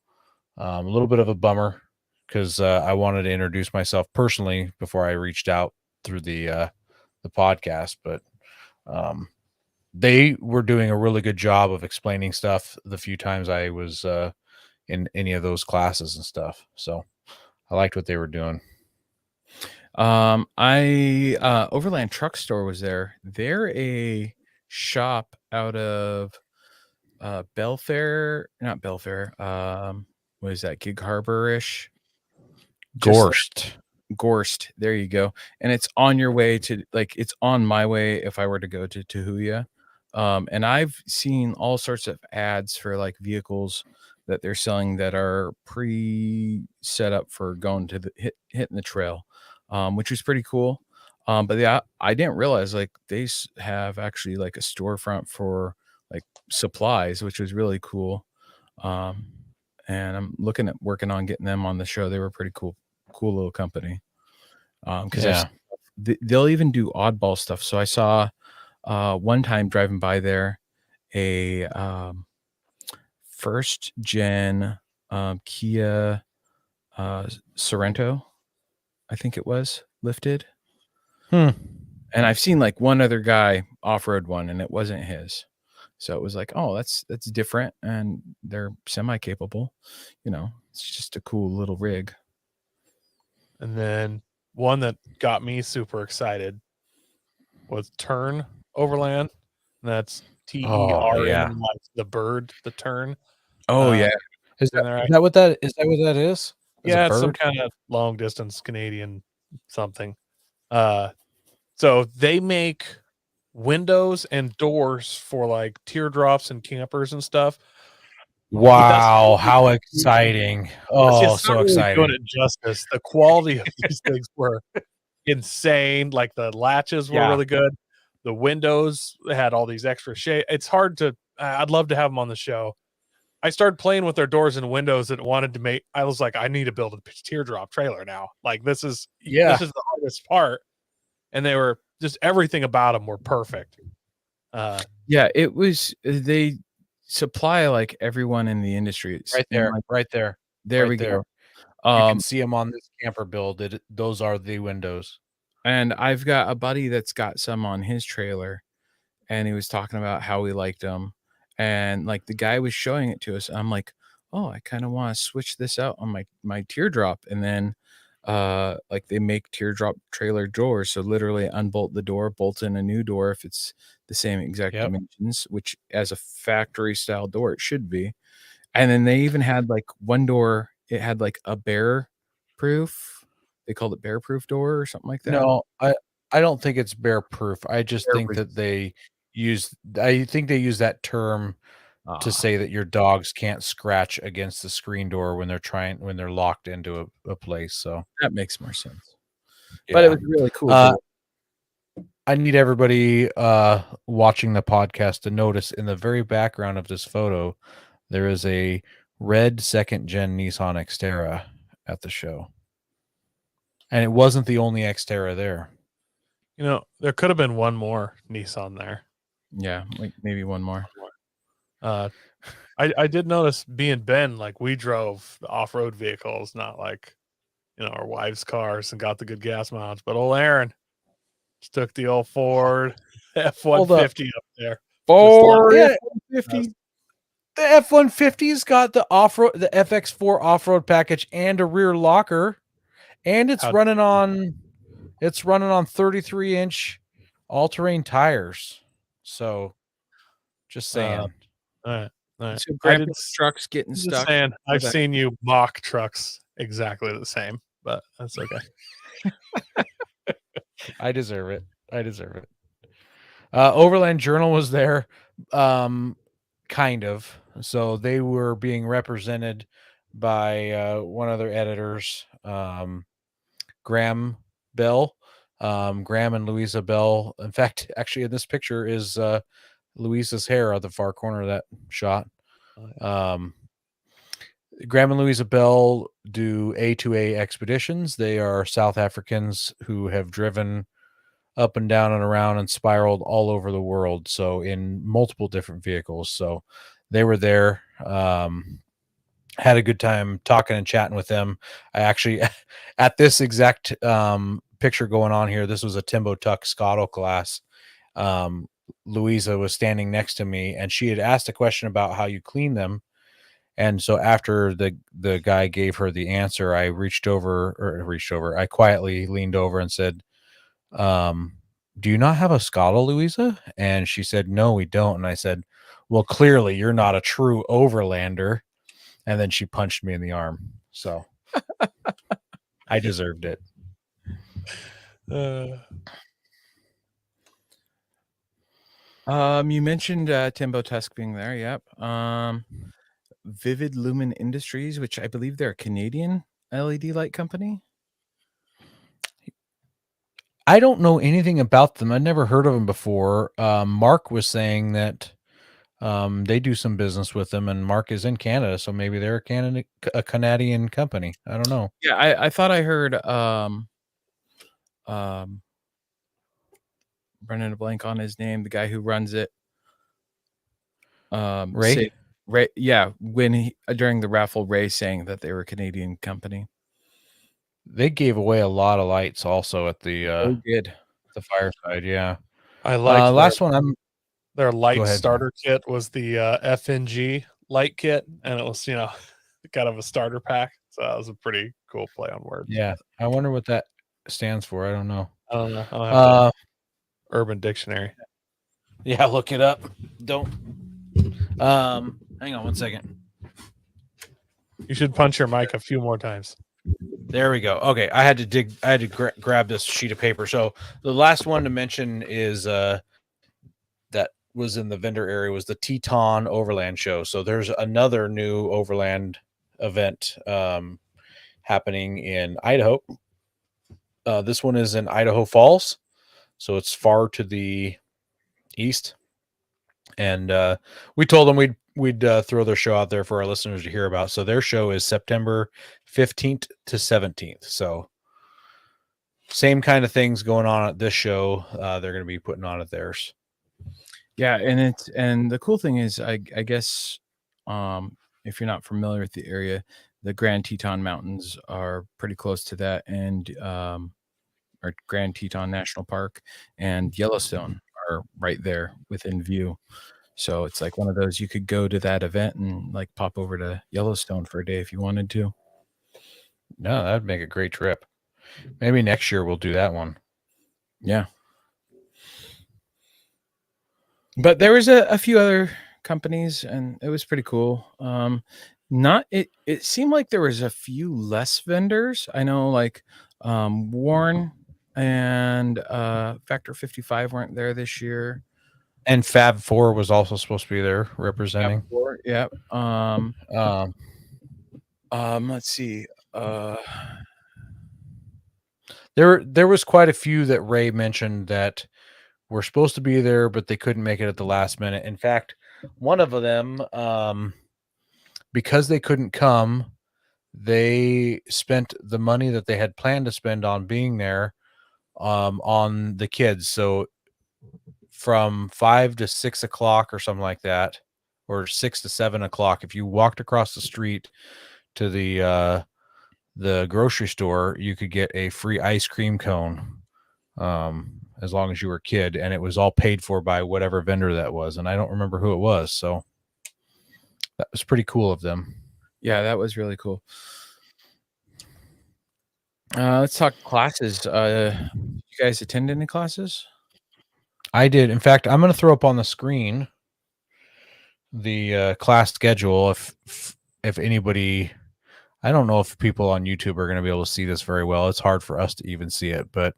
a little bit of a bummer because I wanted to introduce myself personally before I reached out through the podcast, but they were doing a really good job of explaining stuff the few times I was in any of those classes and stuff. So I liked what they were doing. Overland Truck Store was there. They're a shop out of Belfair, not Belfair. What is that? Gig Harbor-ish? Gorst. There you go. And it's on your way to, like, it's on my way if I were to go to Tahuya. And I've seen all sorts of ads for like vehicles that they're selling that are set up for going to hitting the trail, which was pretty cool. But yeah, I didn't realize like they have actually like a storefront for like supplies, which was really cool. And I'm looking at working on getting them on the show. They were pretty cool little company. Because they'll even do oddball stuff. So I saw one time driving by there a first gen Kia Sorento, I think it was, lifted. And I've seen like one other guy off-road one and it wasn't his. So it was like, oh, that's different and they're semi-capable. You know, it's just a cool little rig. And then one that got me super excited was Tern Overland. And that's TERN, like the bird, the tern. Oh yeah. Is that what that is? Yeah, it's some kind of long distance Canadian something. So they make windows and doors for like teardrops and campers and stuff. But that's Wow, how exciting. Oh, it's not so really doing exciting. it justice. The quality of these things were insane. Like the latches were Yeah. really good. The windows had all these extra shade. It's hard to. I'd love to have them on the show. I started playing with their doors and windows and wanted to make. I was like, I need to build a teardrop trailer now. Like this is Yeah. the hardest part. And they were just everything about them were perfect. Yeah, it was. They supply like everyone in the industry. Right there. Like, Right there. there right we there. go. You can see them on this camper build. Those are the windows. And I've got a buddy that's got some on his trailer, and he was talking about how he liked them. And like the guy was showing it to us. I'm like, oh, I kind of want to switch this out on my teardrop. And then like they make teardrop trailer doors. So literally unbolt the door, bolt in a new door if it's the same exact Yep. dimensions, which as a factory style door it should be. And then they even had like one door, it had like a bear proof. They called it bear proof door or something like that. No, I don't think it's bear proof. I just Bear think proof. that I think they use that term to say that your dogs can't scratch against the screen door when they're locked into a place. So that makes more sense. But it was really cool. I need everybody watching the podcast to notice in the very background of this photo, there is a red second gen Nissan Xterra at the show. And it wasn't the only Xterra there. You know, there could have been one more Nissan there. Yeah, like maybe one more. I did notice being Ben, like we drove the off-road vehicles, not like, you know, our wives' cars and got the good gas mileage. But old Aaron just took the old Ford F-150 up there. Ford Yeah. F-150. The F-150's got the FX4 off-road package and a rear locker, and it's running on 33-inch all-terrain tires. So, just saying. All right. So grandpa's truck's getting Just stuck. saying, I've seen you mock trucks exactly the same, but that's okay. I deserve it. Overland Journal was there, kind of. So they were being represented by one of their editors, Graham Bell. Graham and Louisa Bell. In fact, actually, in this picture is Louisa's hair at the far corner of that shot. Graham and Louisa Bell do A2A expeditions. They are South Africans who have driven up and down and around and spiraled all over the world. So in multiple different vehicles. So they were there. Had a good time talking and chatting with them. I actually, at this exact picture going on here, this was a Timbo Tuck Scotto class. Louisa was standing next to me, and she had asked a question about how you clean them. And so after the guy gave her the answer, I I quietly leaned over and said, do you not have a Scotto, Louisa? And she said, no, we don't. And I said, well, clearly you're not a true overlander. And then she punched me in the arm. So I deserved it. You mentioned Timbo Tusk being there. Yep. Vivid Lumen Industries, which I believe they're a Canadian LED light company. I don't know anything about them. I'd never heard of them before. Mark was saying that they do some business with them, and Mark is in Canada, so maybe they're a Canadian company. I don't know. Yeah, I thought I heard running a blank on his name, the guy who runs it. Ray? Ray, yeah, when during the raffle, Ray saying that they were a Canadian company. They gave away a lot of lights also at the the fireside. Yeah, I like last one. Their light starter kit was the FNG light kit, and it was, you know, kind of a starter pack. So that was a pretty cool play on words. Yeah, I wonder what that stands for. I don't know. I don't know. I'll have to Urban Dictionary. Yeah, look it up. Don't. Hang on one second. You should punch your mic a few more times. There we go. Okay, I had to grab this sheet of paper. So the last one to mention is that was in the vendor area was the Teton Overland Show. So there's another new Overland event happening in Idaho. This one is in Idaho Falls, so it's far to the east. And we told them we'd throw their show out there for our listeners to hear about. So their show is September 15th to 17th. So same kind of things going on at this show. They're going to be putting on at theirs. Yeah, and the cool thing is, I guess, if you're not familiar with the area, the Grand Teton Mountains are pretty close to that, and or Grand Teton National Park and Yellowstone are right there within view. So it's like one of those, you could go to that event and like pop over to Yellowstone for a day if you wanted to. No, that'd make a great trip. Maybe next year we'll do that one. Yeah. But there was a few other companies, and it was pretty cool. It seemed like there was a few less vendors. I know, like Warren and Factor 55 weren't there this year. And Fab 4 was also supposed to be there representing. Yeah. Let's see. There was quite a few that Ray mentioned that were supposed to be there, but they couldn't make it at the last minute. In fact, one of them, because they couldn't come, they spent the money that they had planned to spend on being there on the kids. So from 5 to 6 o'clock or something like that, or 6 to 7 o'clock, if you walked across the street to the grocery store, you could get a free ice cream cone as long as you were a kid, and it was all paid for by whatever vendor that was, and I don't remember who it was. So that was pretty cool of them. Yeah, that was really cool. Let's talk classes. You guys attend any classes? I did. In fact, I'm going to throw up on the screen the class schedule. If anybody, I don't know if people on YouTube are going to be able to see this very well. It's hard for us to even see it, but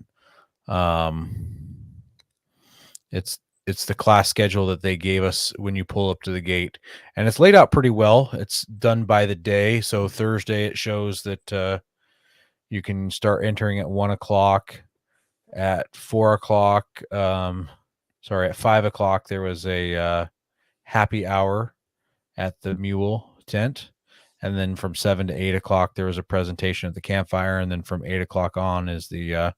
it's the class schedule that they gave us when you pull up to the gate, and it's laid out pretty well. It's done by the day. So Thursday it shows that you can start entering at 1 o'clock. At 4 o'clock, at 5 o'clock, there was a happy hour at the Mule tent. And then from 7 to 8 o'clock, there was a presentation at the campfire. And then from 8 o'clock on is the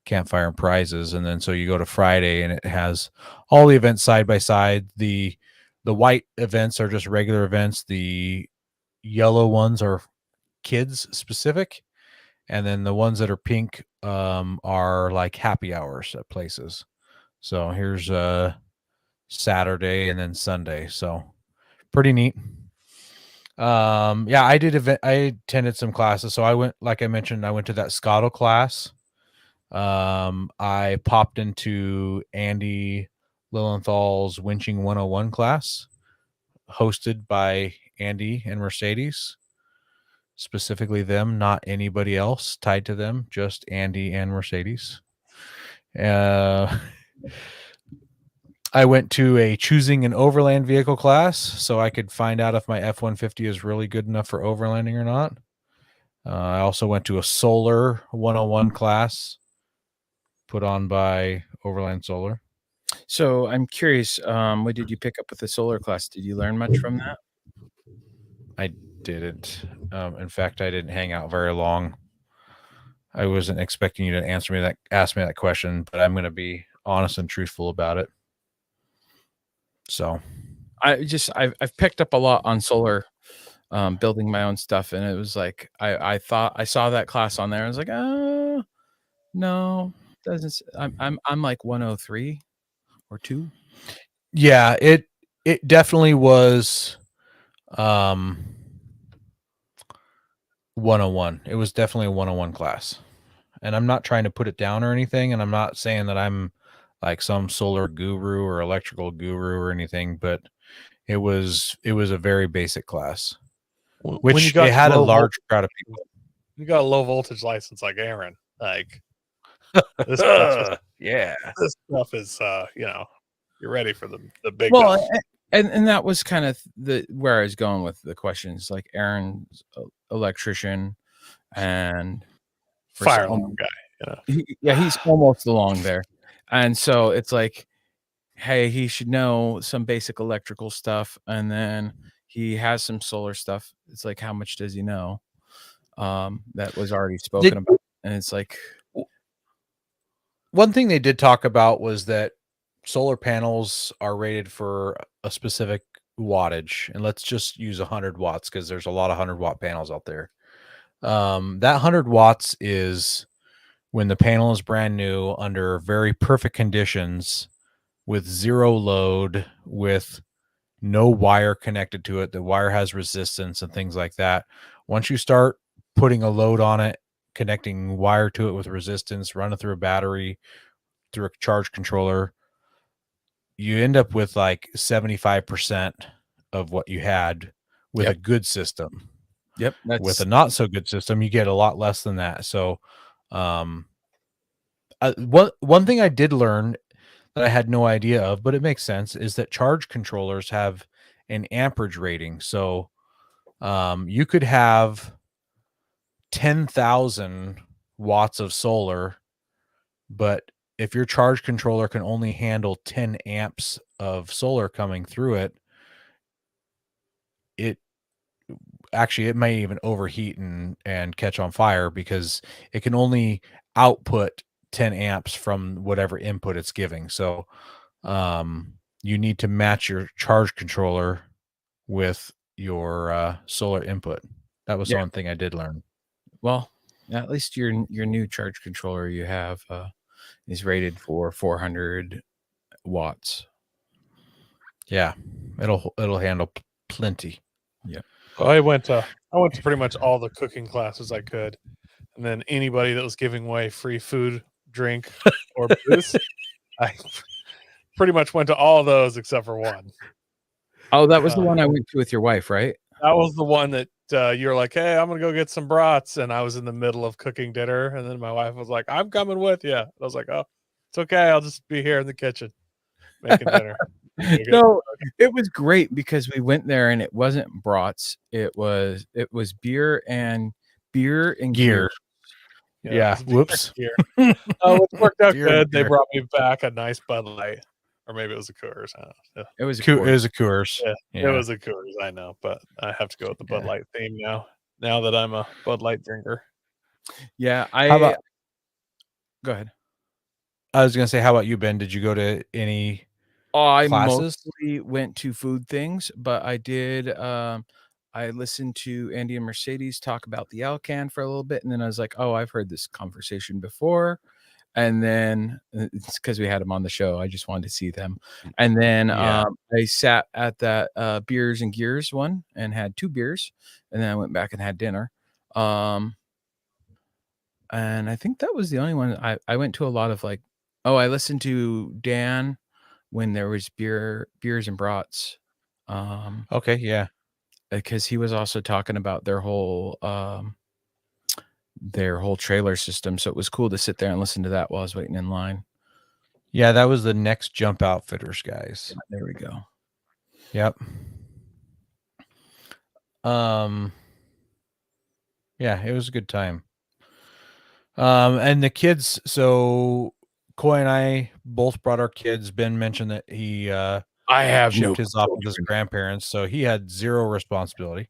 campfire and prizes. And then so you go to Friday, and it has all the events side by side. The white events are just regular events. The yellow ones are kids specific. And then the ones that are pink are like happy hours at places. So here's Saturday and then Sunday. So pretty neat. I attended some classes. So I went, like I mentioned, I went to that Scotto class. I popped into Andy Lilienthal's Winching 101 class, hosted by Andy and Mercedes. Specifically them, not anybody else tied to them, just Andy and Mercedes. I went to a choosing an overland vehicle class so I could find out if my F-150 is really good enough for overlanding or not. I also went to a solar 101 class put on by Overland Solar. So I'm curious, what did you pick up with the solar class? Did you learn much from that? I didn't. In fact, I didn't hang out very long. I wasn't expecting you to ask me that question, but I'm going to be honest and truthful about it. So I've picked up a lot on solar, building my own stuff, and it was like I thought I saw that class on there. I was like, no, doesn't. I'm like 103 or 2. Yeah, it definitely was 101. It was definitely a 101 class. And I'm not trying to put it down or anything, and I'm not saying that I'm like some solar guru or electrical guru or anything, but it was a very basic class, which it had a large crowd of people. You got a low voltage license like Aaron. Like this stuff is you're ready for the big Well, guns. and that was kind of where I was going with the questions. Like Aaron's electrician and Fire alarm guy. he's almost along there. And so it's like, hey, he should know some basic electrical stuff, and then he has some solar stuff. It's like, how much does he know? That was already spoken about, and it's like, one thing they did talk about was that solar panels are rated for a specific wattage, and let's just use 100 watts because there's a lot of 100-watt panels out there. That 100 watts is when the panel is brand new under very perfect conditions with zero load, with no wire connected to it. The wire has resistance and things like that. Once you start putting a load on it, connecting wire to it with resistance, running through a battery, through a charge controller, you end up with like 75% of what you had with a good system. Yep. With a not so good system, you get a lot less than that. So, one thing I did learn that I had no idea of, but it makes sense, is that charge controllers have an amperage rating. So, you could have 10,000 watts of solar, but if your charge controller can only handle 10 amps of solar coming through it, it may even overheat and catch on fire because it can only output 10 amps from whatever input it's giving. So you need to match your charge controller with your solar input. That was one thing I did learn. Well, at least your new charge controller you have is rated for 400 watts. Yeah, it'll handle plenty. Yeah. Well, I went to pretty much all the cooking classes I could, and then anybody that was giving away free food, drink, or booze, I pretty much went to all of those except for one. Oh, that was the one I went to with your wife, right? That was the one that you were like, "Hey, I'm gonna go get some brats," and I was in the middle of cooking dinner, and then my wife was like, "I'm coming with you." And I was like, "Oh, it's okay. I'll just be here in the kitchen making dinner." No, it was great because we went there and it wasn't brats. It was beer and gear. Yeah. Whoops. Oh, it worked out Beer good. They gear. brought me back a nice Bud Light, or maybe it was a Coors. I don't know. It was a Coors. Yeah, it was a Coors. I know, but I have to go with the Bud Light theme now. Now that I'm a Bud Light drinker. Yeah, go ahead. I was gonna say, how about you, Ben? Did you go to any I classes? mostly went to food things, but I did. I listened to Andy and Mercedes talk about the Alcan for a little bit, and then I was like, "Oh, I've heard this conversation before." And then it's because we had them on the show. I just wanted to see them. And then I sat at that beers and gears one and had 2 beers, and then I went back and had dinner. And I think that was the only one. I went to a lot of like, I listened to Dan when there was beers and brats. Okay, yeah. Because he was also talking about their whole trailer system. So it was cool to sit there and listen to that while I was waiting in line. Yeah, that was the Next Jump Outfitters guys. Yeah, there we go. Yep. Yeah, it was a good time. And the kids, so Coy and I both brought our kids. Ben mentioned that he I have shipped his off with his grandparents, so he had zero responsibility.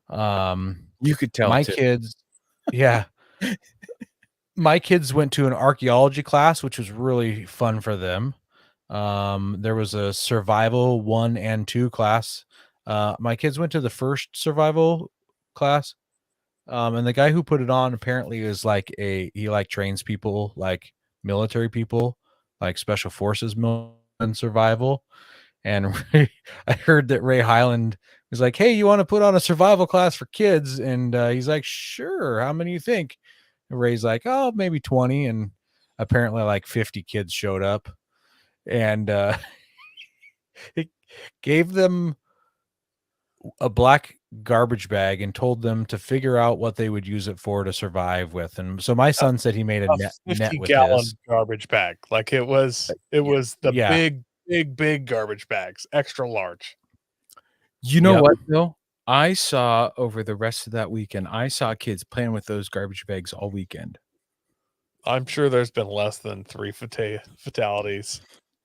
You could tell my too. kids, yeah. My kids went to an archaeology class, which was really fun for them. There was a survival 1 and 2 class. My kids went to the first survival class. And the guy who put it on apparently is like he like trains people, like military people, like special forces and survival. And I heard that Ray Highland was like, "Hey, you want to put on a survival class for kids?" And he's like, "Sure. How many you think?" And Ray's like, "Oh, maybe 20." And apparently like 50 kids showed up. And he gave them a black garbage bag and told them to figure out what they would use it for to survive with. And so my son said he made a net with 50-gallon this. garbage bag. Like it was the Yeah. big garbage bags, extra large. You know Yep. what, though? I saw over the rest of that weekend, I saw kids playing with those garbage bags all weekend. I'm sure there's been less than 3 fatalities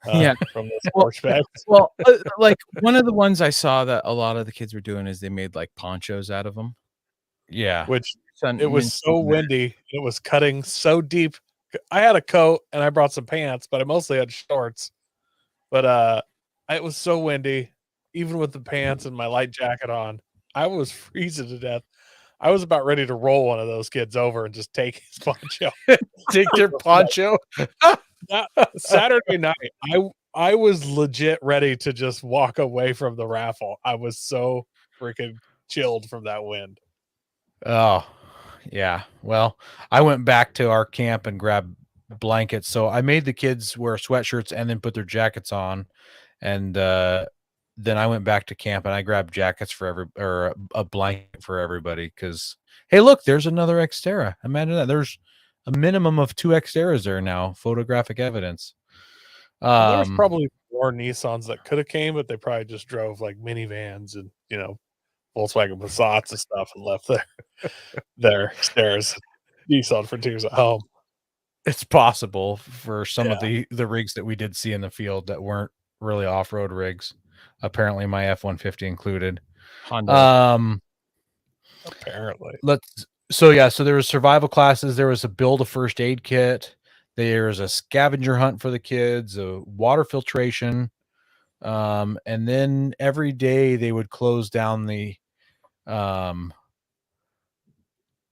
Yeah. from those Well- garbage bags. Well, like one of the ones I saw that a lot of the kids were doing is they made like ponchos out of them. Yeah. Which Son it was mentioned so that. windy. It was cutting so deep. I had a coat and I brought some pants, but I mostly had shorts. But it was so windy, even with the pants and my light jacket on. I was freezing to death. I was about ready to roll one of those kids over and just take his poncho. Take their poncho. Saturday night, I was legit ready to just walk away from the raffle. I was so freaking chilled from that wind. Oh, yeah. Well, I went back to our camp and grabbed blankets. So I made the kids wear sweatshirts and then put their jackets on. And then I went back to camp and I grabbed jackets for a blanket for everybody. Because, hey, look, there's another Xterra. Imagine that. There's a minimum of 2 Xterras there now. Photographic evidence. There was probably more Nissans that could have came, but they probably just drove like minivans and Volkswagen Passats and stuff and left their stairs Nissan Frontiers at home. It's possible for some of the rigs that we did see in the field that weren't really off-road rigs. Apparently my F-150 included. Honda. Apparently. So there was survival classes. There was a build a first aid kit. There's a scavenger hunt for the kids, a water filtration. And then every day they would close down the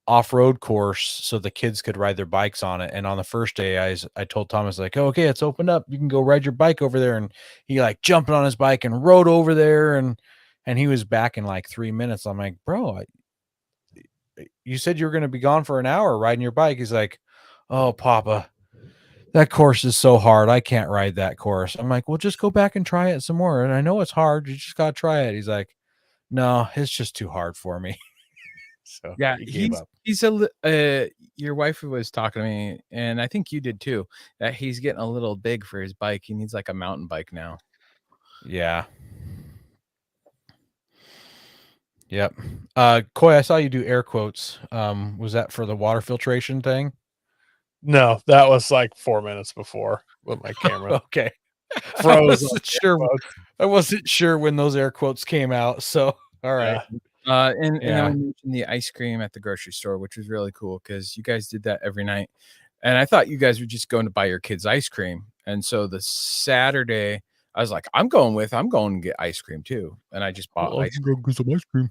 off-road course so the kids could ride their bikes on it. And on the first day I told Thomas, like, oh, okay, it's opened up, you can go ride your bike over there. And he like jumped on his bike and rode over there, and he was back in like 3 minutes. I'm like, bro, you said you were going to be gone for an hour riding your bike. He's like, oh, Papa, that course is so hard, I can't ride that course. I'm like, well, just go back and try it some more. And I know it's hard, you just gotta try it. He's like, no, it's just too hard for me. So Yeah, he gave up. he's your wife was talking to me, and I think you did too, that he's getting a little big for his bike. He needs like a mountain bike now. Yeah. Yep. Coy, I saw you do air quotes. Was that for the water filtration thing? No, that was like 4 minutes before with my camera. Okay. Froze. I wasn't sure when those air quotes came out. So all right. And then Yeah. we mentioned the ice cream at the grocery store, which was really cool because you guys did that every night. And I thought you guys were just going to buy your kids ice cream. And so the Saturday, I was like, I'm going to get ice cream too. And I just bought ice cream. Go get some ice cream.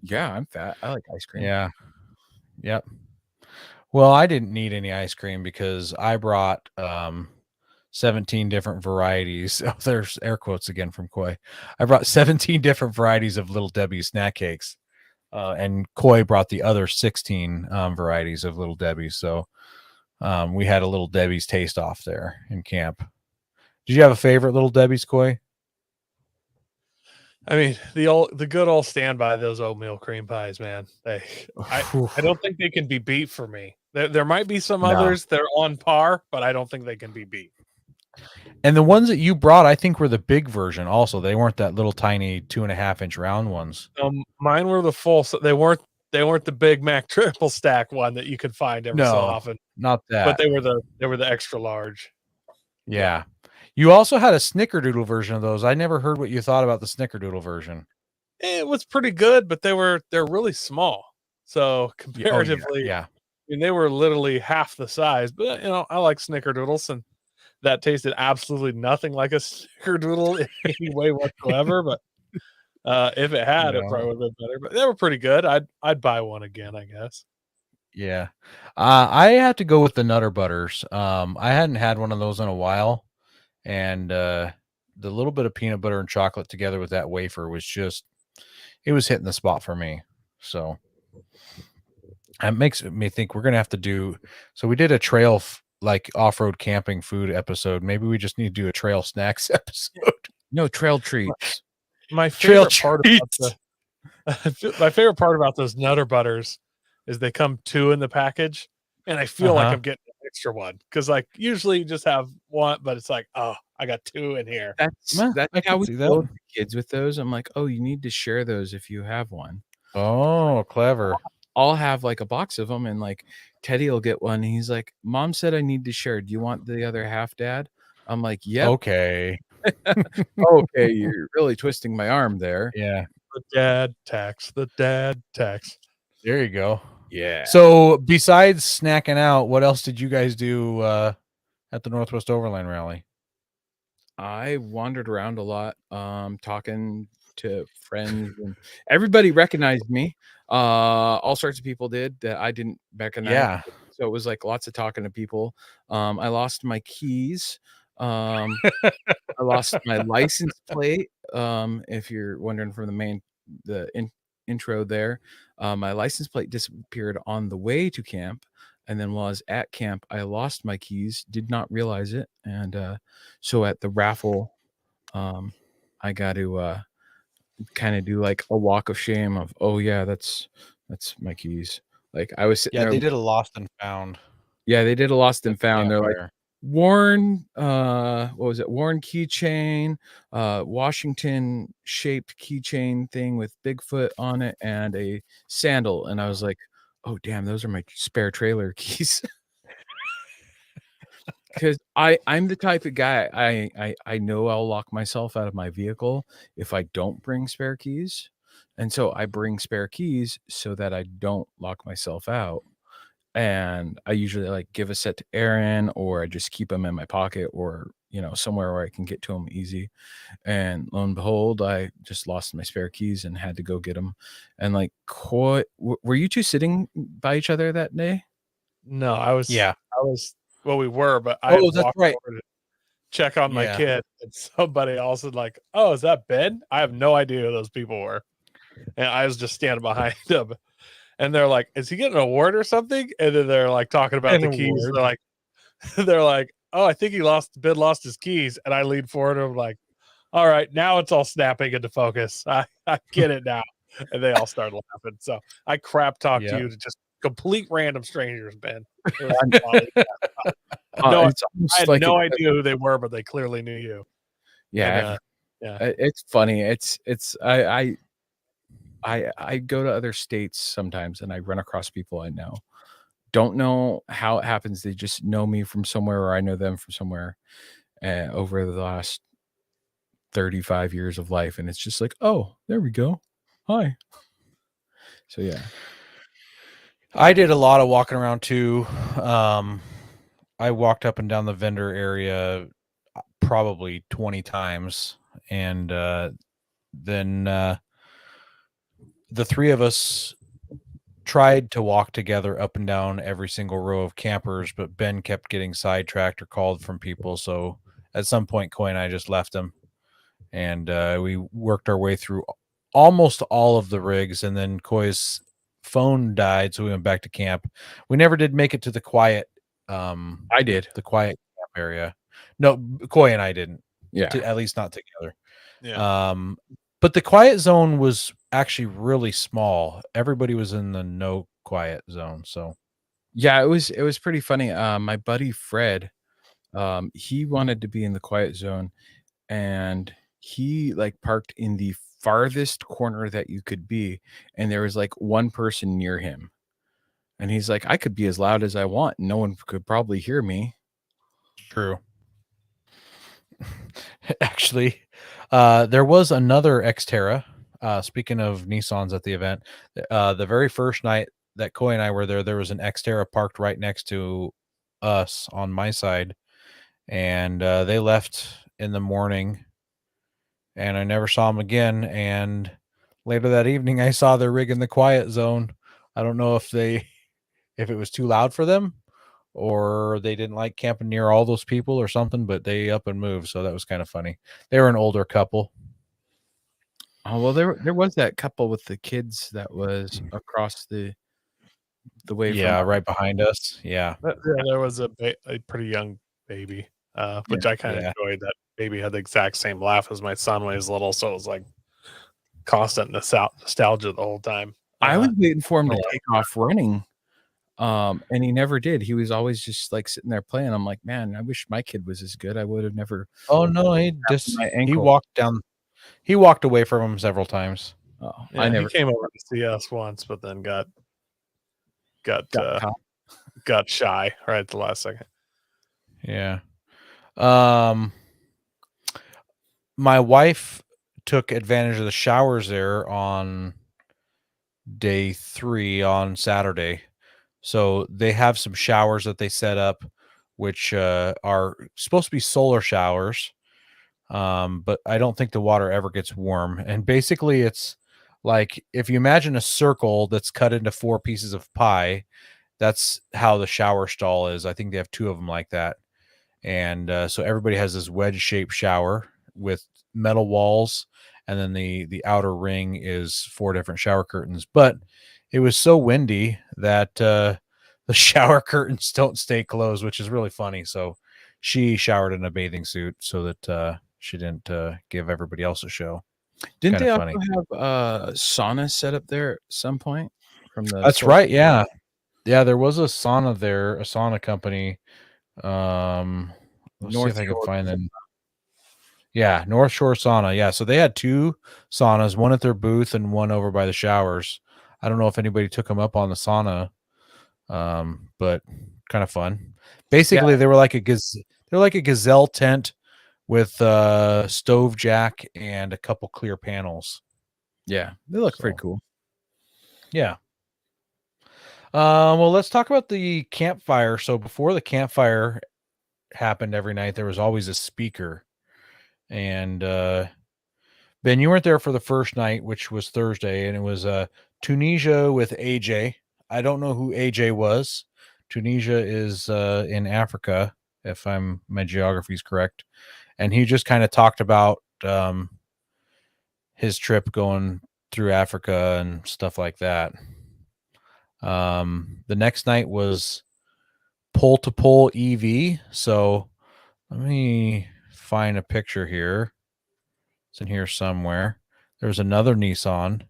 Yeah, I'm fat. I like ice cream. Yeah. Yep. Well, I didn't need any ice cream because I brought 17 different varieties. Oh, there's air quotes again from Coy. I brought 17 different varieties of Little Debbie's snack cakes. And Coy brought the other 16 varieties of Little Debbie's. So we had a Little Debbie's taste off there in camp. Did you have a favorite Little Debbie's, Coy? I mean, the good old standby, those oatmeal cream pies, man. I don't think they can be beat for me. There might be some others that are on par, but I don't think they can be beat. And the ones that you brought, I think, were the big version. Also, they weren't that little tiny 2.5-inch round ones. Mine were the full. So they weren't the Big Mac triple stack one that you could find every so often. Not that. But they were the extra large. Yeah. You also had a Snickerdoodle version of those. I never heard what you thought about the Snickerdoodle version. It was pretty good, but they're really small. So comparatively, yeah. I mean, they were literally half the size. But I like Snickerdoodles, and that tasted absolutely nothing like a Snickerdoodle in any way whatsoever. But if it had, it probably would have been better. But they were pretty good. I'd buy one again, I guess. Yeah. I have to go with the Nutter Butters. I hadn't had one of those in a while. And the little bit of peanut butter and chocolate together with that wafer was it was hitting the spot for me. So it makes me think we're going to have to do, so we did a trail like off-road camping food episode. Maybe we just need to do a trail snacks episode. No, trail treats. My favorite part My favorite part about those Nutter Butters is they come 2 in the package, and I feel like I'm getting an extra one because, like, usually you just have one, but it's like, oh, I got 2 in here. That's I how can we see that. build the kids with those. I'm like, oh, you need to share those if you have one. Oh, clever. I'll have like a box of them, and like Teddy will get one. And he's like, Mom said I need to share. Do you want the other half, Dad? I'm like, yep. Okay. Okay, you're really twisting my arm there. Yeah. The dad tax. There you go. Yeah. So besides snacking out, what else did you guys do at the Northwest Overland Rally? I wandered around a lot, talking to friends, and everybody recognized me. All sorts of people did that I didn't recognize. Yeah. So it was like lots of talking to people. I lost my keys. I lost my license plate. If you're wondering from the intro there, my license plate disappeared on the way to camp. And then while I was at camp, I lost my keys, did not realize it. And so at the raffle, I got to kind of do like a walk of shame of, oh yeah, that's my keys. Like I was sitting Yeah, there. they did a lost and found. Yeah, they did a lost and at the found. They're like campfire. worn, what was it? Worn keychain, Washington shaped keychain thing with Bigfoot on it and a sandal. And I was like, oh damn, those are my spare trailer keys. Because I'm the type of guy I know I'll lock myself out of my vehicle if I don't bring spare keys. And so I bring spare keys so that I don't lock myself out. And I usually like give a set to Aaron, or I just keep them in my pocket, or somewhere where I can get to them easy. And lo and behold, I just lost my spare keys and had to go get them. And like, were you two sitting by each other that day? No, I was. Yeah. Well, we were, but I Oh, that's walked right. over to check on my Yeah. kid, and somebody else was like, "Oh, is that Ben?" I have no idea who those people were, and I was just standing behind them. And they're like, "Is he getting an award or something?" And then they're like talking about the keys. Award. They're like, "Oh, I think Ben lost his keys." And I lean forward and I'm like, "All right, now it's all snapping into focus. I get it now." And they all started laughing. So I crap talked Yeah. you to just complete random strangers, Ben. It was I had no idea who they were, but they clearly knew you. Yeah, And, it's funny. It's I go to other states sometimes and I run across people I know. Don't know how it happens. They just know me from somewhere, or I know them from somewhere over the last 35 years of life. And it's just like, oh, there we go. Hi. So, yeah. I did a lot of walking around too. I walked up and down the vendor area probably 20 times. And then the three of us tried to walk together up and down every single row of campers, but Ben kept getting sidetracked or called from people. So at some point, Coy and I just left him, and we worked our way through almost all of the rigs. And then Coy's phone died, so we went back to camp. We never did make it to the quiet. I did. The quiet camp area. No, Coy and I didn't. Yeah. At least not together. yeah. But the quiet zone was actually really small. Everybody was in the no quiet zone. So yeah, it was pretty funny. My buddy Fred, he wanted to be in the quiet zone, and he like parked in the farthest corner that you could be, and there was like one person near him, and he's like, I could be as loud as I want, no one could probably hear me. true. Actually, there was another Xterra. Speaking of Nissans at the event, the very first night that Coy and I were there, there was an Xterra parked right next to us on my side, and they left in the morning, and I never saw them again. And later that evening, I saw their rig in the quiet zone. I don't know if it was too loud for them, or they didn't like camping near all those people or something, but they up and moved. So that was kind of funny. They were an older couple. Oh, well, there was that couple with the kids that was across the way. Yeah, from right behind us. Yeah. There was a pretty young baby, which I kind of enjoyed. That baby had the exact same laugh as my son when he was little. So it was like, constant nostalgia the whole time. I was waiting for him to Oh, take off running, and he never did. He was always just like sitting there playing. I'm like, man, I wish my kid was as good. I would have never. Oh no, my he ankle. walked down. He walked away from him several times. Oh, yeah, I never he came over to see us once, but then got caught. shy right at the last second. Yeah. My wife took advantage of the showers there on day 3 on Saturday. So they have some showers that they set up, which are supposed to be solar showers. But I don't think the water ever gets warm. And basically it's like, if you imagine a circle that's cut into 4 pieces of pie, that's how the shower stall is. I think they have 2 of them like that. And so everybody has this wedge-shaped shower with metal walls, and then the outer ring is 4 different shower curtains. But it was so windy that the shower curtains don't stay closed, which is really funny. So she showered in a bathing suit so that she didn't give everybody else a show. Didn't Kinda they funny. also have sauna set up there at some point? From the That's right. Yeah. Yeah. There was a sauna there, a sauna company. Let's see if I can find them. Yeah, North Shore Sauna. Yeah, so they had 2 saunas, one at their booth and one over by the showers. I don't know if anybody took them up on the sauna, but kind of fun. Basically, they were like a gazelle tent with stove jack and a couple clear panels. Yeah, they look pretty So, cool. Yeah. Well, let's talk about the campfire. So before the campfire happened every night, there was always a speaker. And Ben, you weren't there for the first night, which was Thursday, and it was Tunisia with AJ. I don't know who AJ was. Tunisia is in Africa, if my geography is correct. And he just kind of talked about his trip going through Africa and stuff like that. The next night was pole to pole EV. So let me find a picture here. It's in here somewhere. There's another Nissan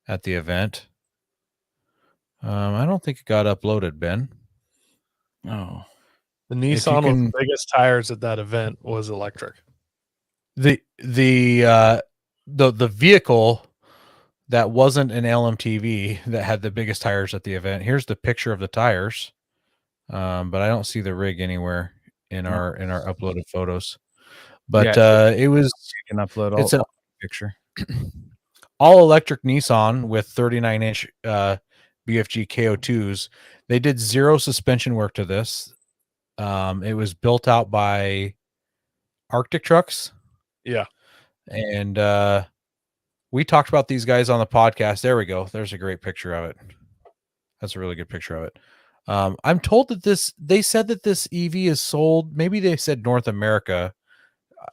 at the event. I don't think it got uploaded, Ben. Oh, The Nissan with the biggest tires at that event was electric. The vehicle that wasn't an LMTV that had the biggest tires at the event. Here's the picture of the tires, but I don't see the rig anywhere in our uploaded photos. But it was you can upload it's an picture. all electric Nissan with 39-inch BFG KO2s. They did 0 suspension work to this. It was built out by Arctic Trucks. Yeah. And we talked about these guys on the podcast. There we go. There's a great picture of it. That's a really good picture of it. I'm told that they said that this EV is sold. Maybe they said North America,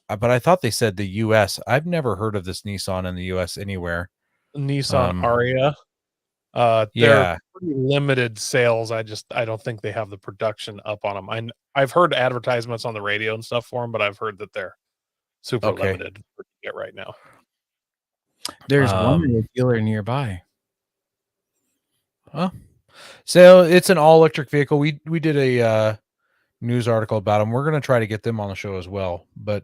but I thought they said the US. I've never heard of this Nissan in the US anywhere. Nissan Aria. They're pretty limited sales. I don't think they have the production up on them. I've heard advertisements on the radio and stuff for them, but I've heard that they're super limited to get right now. There's one dealer nearby. Huh? So it's an all electric vehicle. We did a news article about them. We're going to try to get them on the show as well. But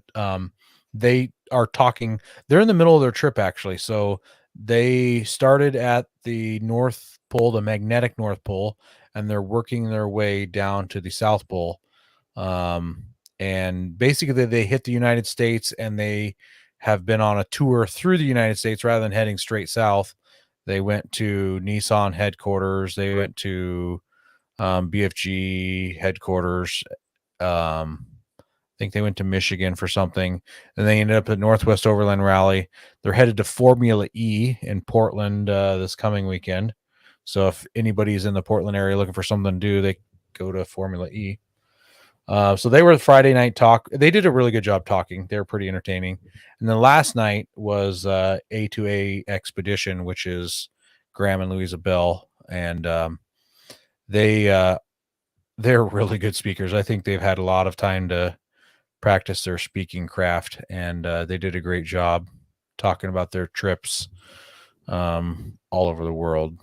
they are talking. They're in the middle of their trip actually. So they started at the North Pole, the magnetic North Pole, and they're working their way down to the South Pole. And basically they hit the United States, and they have been on a tour through the United States rather than heading straight south. They went to Nissan headquarters. They went to BFG headquarters. I think they went to Michigan for something, and they ended up at Northwest Overland Rally. They're headed to Formula E in Portland this coming weekend. So if anybody's in the Portland area looking for something to do, they go to Formula E. So they were the Friday night talk. They did a really good job talking. They were pretty entertaining. And then last night was A2A Expedition, which is Graham and Louisa Bell. And they're really good speakers. I think they've had a lot of time to practice their speaking craft, and they did a great job. talking about their trips all over the world.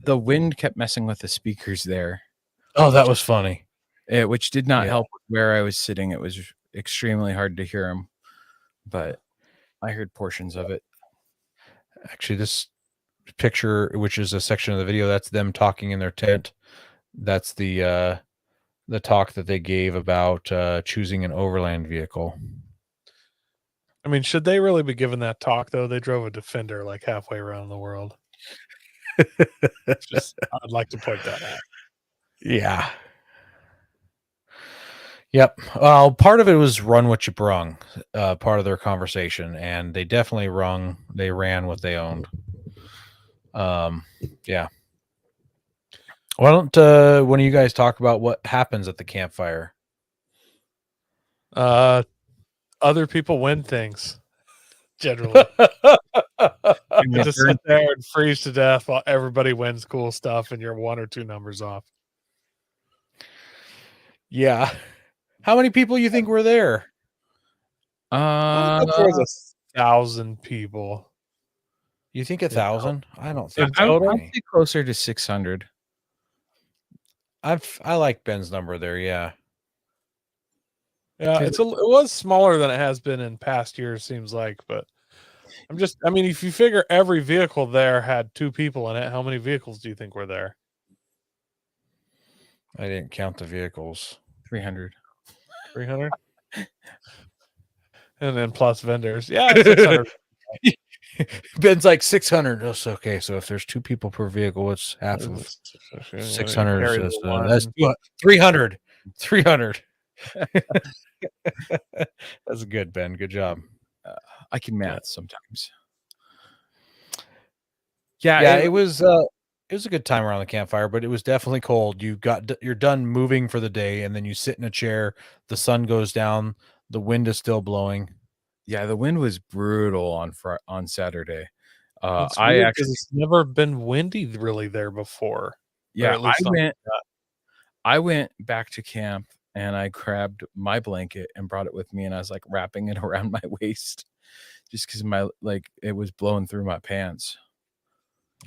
The wind kept messing with the speakers there. Oh, that was funny. Which did not Yeah. help where I was sitting. It was extremely hard to hear them, but I heard portions of it. Actually, this picture, which is a section of the video, that's them talking in their tent. That's the talk that they gave about choosing an overland vehicle. I mean, should they really be given that talk though? They drove a Defender like halfway around the world. Just, I'd like to point that out. Yeah. Yep. Well, part of it was run what you brung, part of their conversation, and they definitely ran what they owned. Yeah. Why don't one of you guys talk about what happens at the campfire? Other people win things, generally. You just sit there and freeze to death while everybody wins cool stuff and you're 1 or 2 numbers off. Yeah. How many people you think were there? There was 1,000 people. You think 1,000? I don't think I so. would say closer to 600. I like Ben's number there. Yeah. Yeah, it was smaller than it has been in past years, seems like, but I mean, if you figure every vehicle there had 2 people in it, how many vehicles do you think were there? I didn't count the vehicles. 300. 300? And then plus vendors. Yeah, 600. Ben's like 600. That's okay. So if there's 2 people per vehicle, it's half of 600. That's 300. 300. That's good, Ben. Good job. I can math sometimes. Yeah, it was a good time around the campfire, but it was definitely cold. You're done moving for the day, and then you sit in a chair. The sun goes down. The wind is still blowing. Yeah, the wind was brutal on Saturday. It's never been windy really there before. Yeah, I went back to camp and I grabbed my blanket and brought it with me, and I was like wrapping it around my waist just because it was blowing through my pants.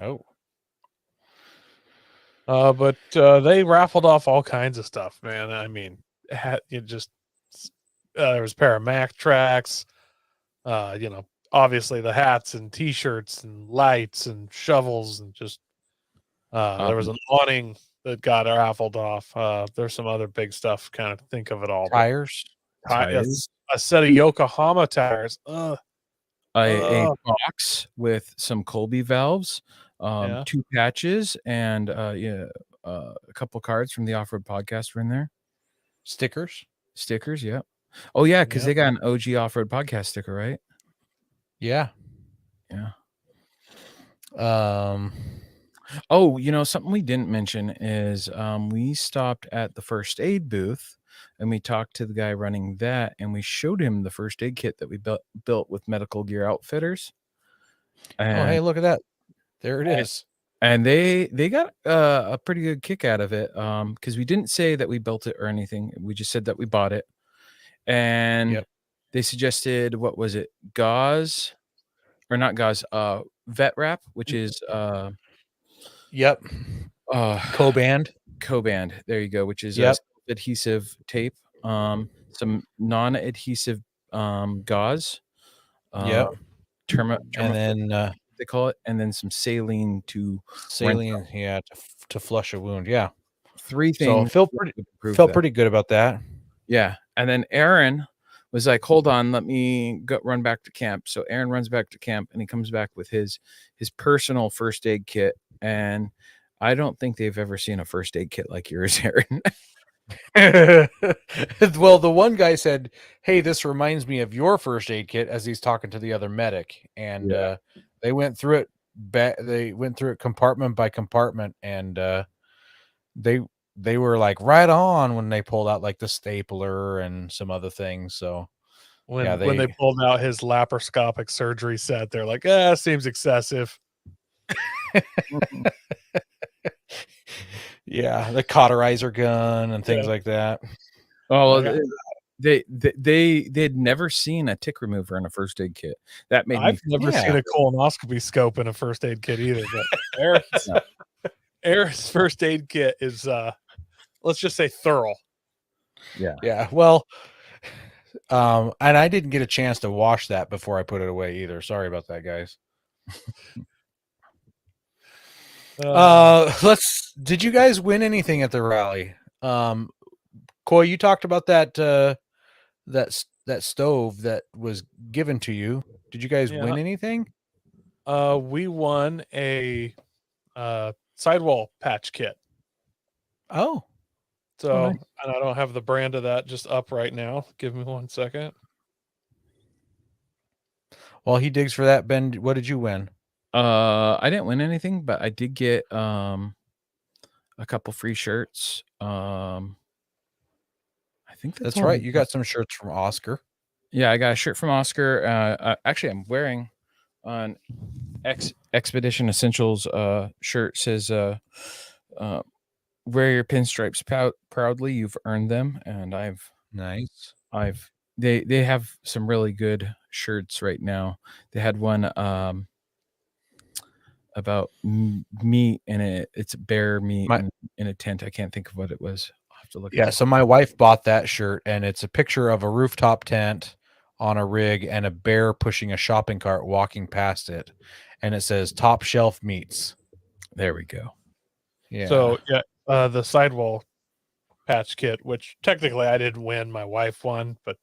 Oh. But they raffled off all kinds of stuff, man. I mean, there was a pair of Mack tracks, obviously the hats and T-shirts and lights and shovels, and just there was an awning that got raffled off. There's some other big stuff. Kind of think of it all. Tires. A set of Yokohama tires. A box with some Colby valves, 2 patches, and a couple cards from the Off-Road Podcast were in there. Stickers, yeah. Oh yeah, because they got an OG Off-Road Podcast sticker, right? Yeah. Oh, something we didn't mention is we stopped at the first aid booth and we talked to the guy running that, and we showed him the first aid kit that we built with Medical Gear Outfitters. And, hey, look at that. There it is. And they got a pretty good kick out of it because we didn't say that we built it or anything. We just said that we bought it. And they suggested, what was it? Gauze, or not gauze, vet wrap, which is Co-band. There you go, which is adhesive tape, some non-adhesive gauze, and then they call it, and then some saline to flush a wound. Yeah, 3 things. So felt pretty good about that. Yeah, and then Aaron was like, "Hold on, let me run back to camp." So Aaron runs back to camp, and he comes back with his personal first aid kit. And I don't think they've ever seen a first aid kit like yours, Aaron. Well, the one guy said, "Hey, this reminds me of your first aid kit," as he's talking to the other medic, and they went through it. They went through it compartment by compartment, and they were like right on when they pulled out like the stapler and some other things. So when they pulled out his laparoscopic surgery set, they're like, seems excessive. Yeah, the cauterizer gun and things like that. Oh, they'd never seen a tick remover in a first aid kit. That made me. I've never seen a colonoscopy scope in a first aid kit either. But Eric's first aid kit is, let's just say, thorough. Yeah. Well, and I didn't get a chance to wash that before I put it away either. Sorry about that, guys. Did you guys win anything at the rally? Coy, you talked about that that stove that was given to you. Did you guys win anything? We won a sidewall patch kit. Oh. So, nice. And I don't have the brand of that just up right now. Give me 1 second. While he digs for that, Ben, what did you win? I didn't win anything, but I did get a couple free shirts. I think that's right. You got some shirts from Oscar. Yeah, I got a shirt from Oscar. Actually, I'm wearing an Expedition Essentials shirt. Says wear your pinstripes proudly. You've earned them, and they have some really good shirts right now. They had one about meat in it. It's bear meat in a tent. I can't think of what it was. I'll have to look. Yeah, so my wife bought that shirt, and it's a picture of a rooftop tent on a rig and a bear pushing a shopping cart walking past it, and it says "Top Shelf Meats." There we go. Yeah. So the sidewall patch kit, which technically I didn't win, my wife won, but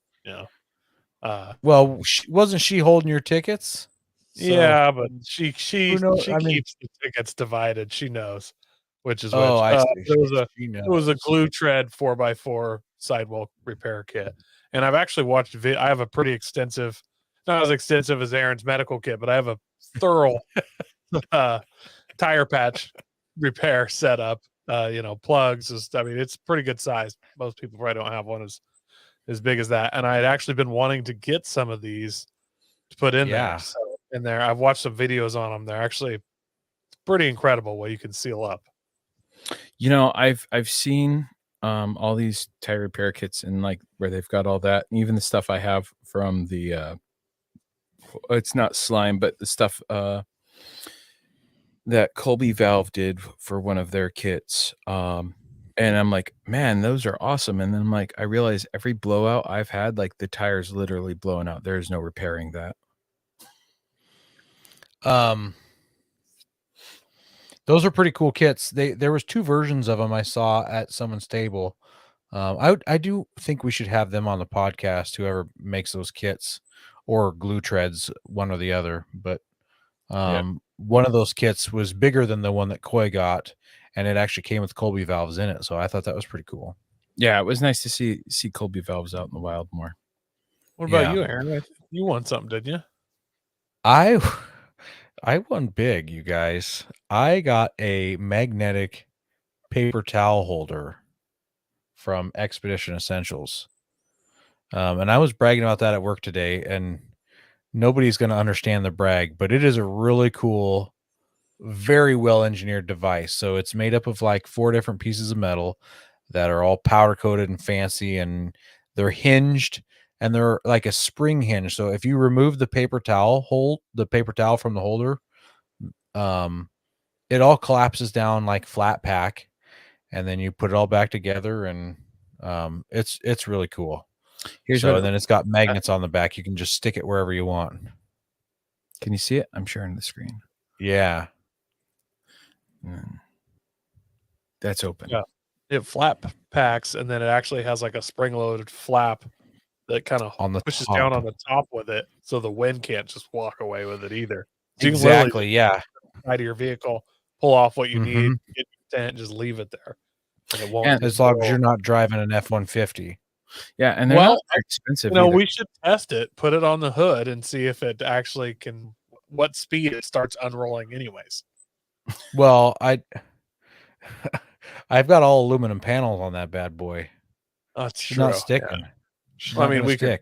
well, wasn't she holding your tickets? So, yeah, but she keeps the tickets divided. She knows, which is I see. It was a glue tread 4x4 sidewall repair kit, and I've actually watched. I have a pretty extensive, not as extensive as Aaron's medical kit, but I have a thorough tire patch repair setup. Plugs. It's pretty good size. Most people probably don't have one as big as that. And I had actually been wanting to get some of these to put in there. So in there, I've watched some videos on them. They're actually pretty incredible what you can seal up. I've seen all these tire repair kits and like where they've got all that, and even the stuff I have from the it's not slime, but the stuff that Colby Valve did for one of their kits. And I'm like, man, those are awesome. And then I'm like, I realize every blowout I've had, like the tire's literally blowing out. There's no repairing that. Those are pretty cool kits. There was 2 versions of them I saw at someone's table. I do think we should have them on the podcast, whoever makes those kits, or glue treads, one or the other. But one of those kits was bigger than the one that Coy got, and it actually came with Colby valves in it. So I thought that was pretty cool. Yeah, it was nice to see Colby valves out in the wild more. What about you, Aaron? You won something, didn't you? I won big, you guys. I got a magnetic paper towel holder from Expedition Essentials. And I was bragging about that at work today, and nobody's going to understand the brag, but it is a really cool, very well engineered device. So it's made up of like 4 different pieces of metal that are all powder coated and fancy, and they're hinged, and they're like a spring hinge. So if you remove the paper towel from the holder, it all collapses down like flat pack, and then you put it all back together, and it's really cool. And then it's got magnets on the back. You can just stick it wherever you want. Can you see it? I'm sharing the screen. Yeah. That's open. Yeah. It flap packs, and then it actually has like a spring-loaded flap that kind of pushes down on the top with it, so the wind can't just walk away with it either. So exactly. Yeah. Side of your vehicle, pull off what you need, get your tent, just leave it there, and it won't. And as long as you're not driving an F-150. Yeah, and they're not expensive. We should test it, put it on the hood, and see if it actually can. What speed it starts unrolling, anyways. Well, I've got all aluminum panels on that bad boy. That's true. Not sticking. Yeah.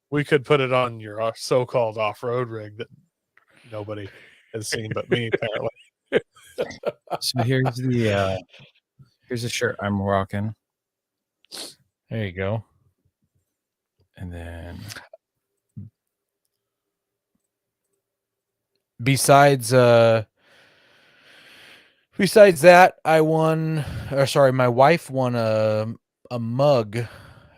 We could put it on your so-called off-road rig that nobody has seen but me, apparently. So here's the shirt I'm rocking. There you go. And then besides that, my wife won a mug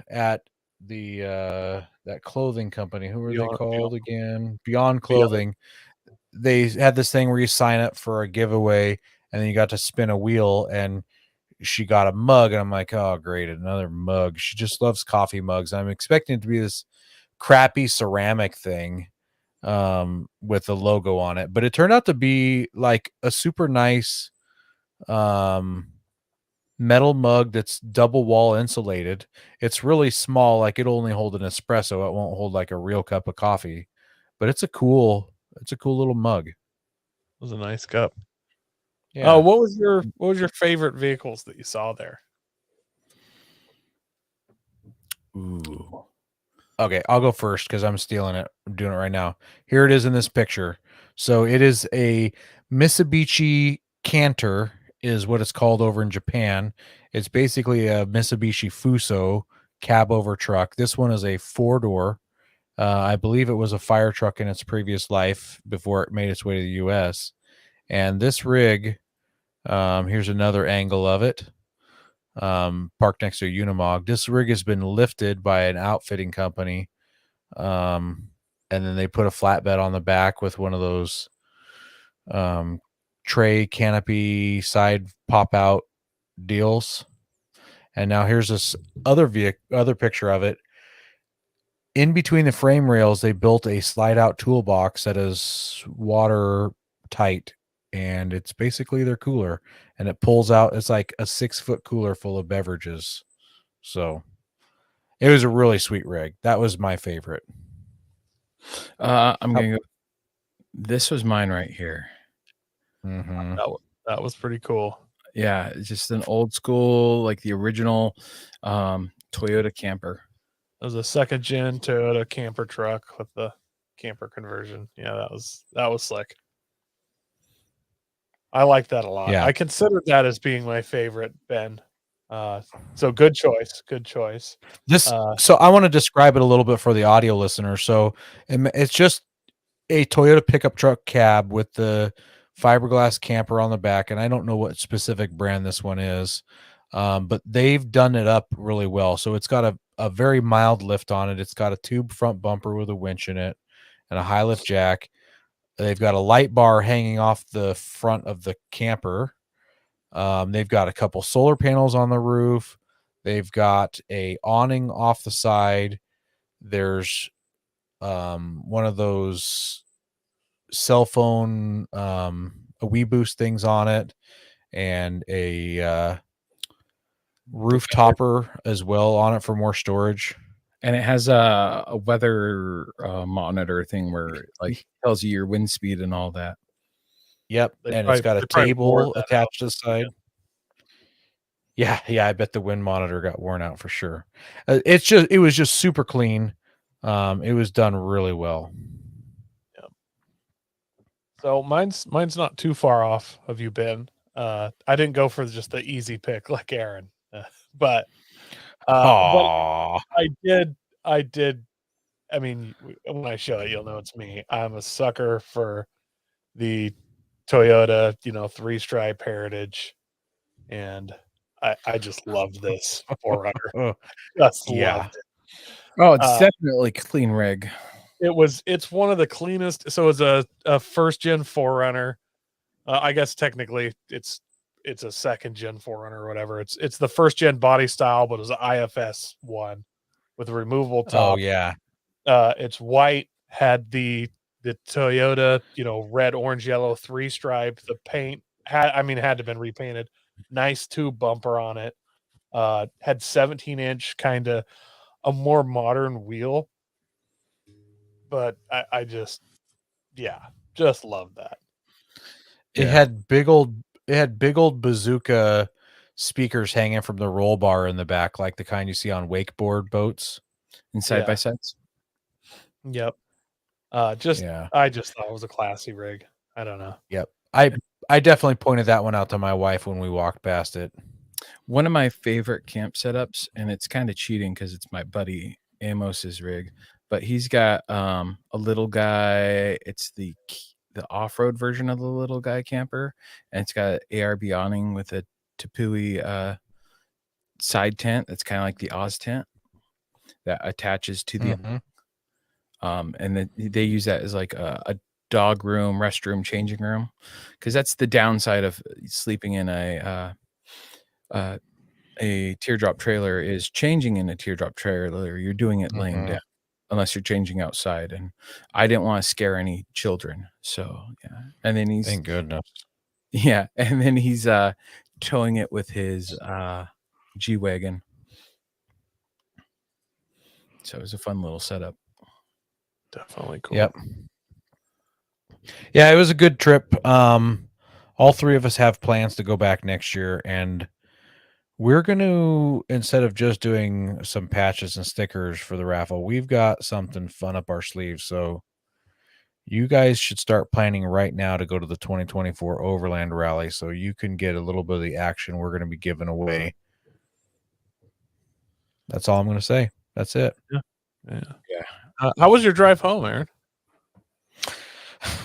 at the that clothing company. Who are they called again? Beyond Clothing. They had this thing where you sign up for a giveaway and then you got to spin a wheel, and she got a mug, and I'm like, oh great, another mug. She just loves coffee mugs. I'm expecting it to be this crappy ceramic thing with a logo on it, but it turned out to be like a super nice metal mug that's double wall insulated. It's really small, like it'll only hold an espresso. It won't hold like a real cup of coffee, but it's a cool little mug. It was a nice cup. Yeah. Oh, what was your favorite vehicles that you saw there? ooh. Okay, I'll go first because I'm stealing it. I'm doing it right now. Here it is in this picture. So it is a Mitsubishi Canter, is what it's called over in Japan. It's basically a Mitsubishi Fuso cab over truck. This one is a 4-door. I believe it was a fire truck in its previous life before it made its way to the U.S. And this rig, here's another angle of it. Parked next to a Unimog. This rig has been lifted by an outfitting company, and then they put a flatbed on the back with one of those tray canopy side pop out deals. And now here's this other picture of it. In between the frame rails, they built a slide out toolbox that is watertight, and it's basically their cooler, and it pulls out. It's like a 6-foot cooler full of beverages. So it was a really sweet rig. That was my favorite. I'm gonna go. This was mine right here. Mm-hmm. That was pretty cool. Yeah, it's just an old school, like the original Toyota camper. It was a second gen Toyota camper truck with the camper conversion. Yeah, that was slick. I like that a lot. Yeah. I considered that as being my favorite, Ben. So good choice. Good choice. So I want to describe it a little bit for the audio listener. So it's just a Toyota pickup truck cab with the fiberglass camper on the back, and I don't know what specific brand this one is, but they've done it up really well. So it's got a very mild lift on it. It's got a tube front bumper with a winch in it and a high lift jack. They've got a light bar hanging off the front of the camper. They've got a couple solar panels on the roof. They've got a awning off the side. There's one of those cell phone a Wii Boost things on it, and a roof topper as well on it for more storage. And it has a weather monitor thing where it like tells you your wind speed and all that. Yep, They and probably- it's got a they probably wore table that attached to the side. Yeah, I bet the wind monitor got worn out for sure. It was just super clean. It was done really well. So mine's not too far off of you, Ben. I didn't go for just the easy pick like Aaron, but Aww. I did. I mean, when I show it, you'll know it's me. I'm a sucker for the Toyota, 3-stripe heritage, and I just love this 4Runner. Just Yeah. loved it. Oh, it's definitely clean rig. It's one of the cleanest. So it's a first gen 4Runner. I guess technically it's a second gen 4Runner or whatever. It's the first gen body style, but it was an IFS one with a removable top. Oh yeah. It's white, had the Toyota, red, orange, yellow 3-stripe. The paint had to have been repainted. Nice tube bumper on it. Had 17-inch, kind of a more modern wheel. But I just love that. It had big old bazooka speakers hanging from the roll bar in the back, like the kind you see on wakeboard boats and side by sides. Yep. I just thought it was a classy rig. I don't know. Yep. I definitely pointed that one out to my wife when we walked past it. One of my favorite camp setups, and it's kind of cheating because it's my buddy Amos's rig, but he's got a little guy. It's the off-road version of the little guy camper, and it's got ARB awning with a Tepui side tent that's kind of like the Oz tent that attaches to the and then they use that as like a dog room, restroom, changing room, because that's the downside of sleeping in a teardrop trailer is changing in a teardrop trailer. You're doing it laying down unless you're changing outside, and I didn't want to scare any children, so yeah. And then he's Thank goodness. yeah, and then he's towing it with his G-Wagon. So it was a fun little setup. Definitely cool. Yep. Yeah, it was a good trip. All three of us have plans to go back next year, and we're going to, instead of just doing some patches and stickers for the raffle, we've got something fun up our sleeves. So you guys should start planning right now to go to the 2024 Overland Rally so you can get a little bit of the action we're going to be giving away. That's all I'm going to say. That's it. Yeah. How was your drive home, Aaron?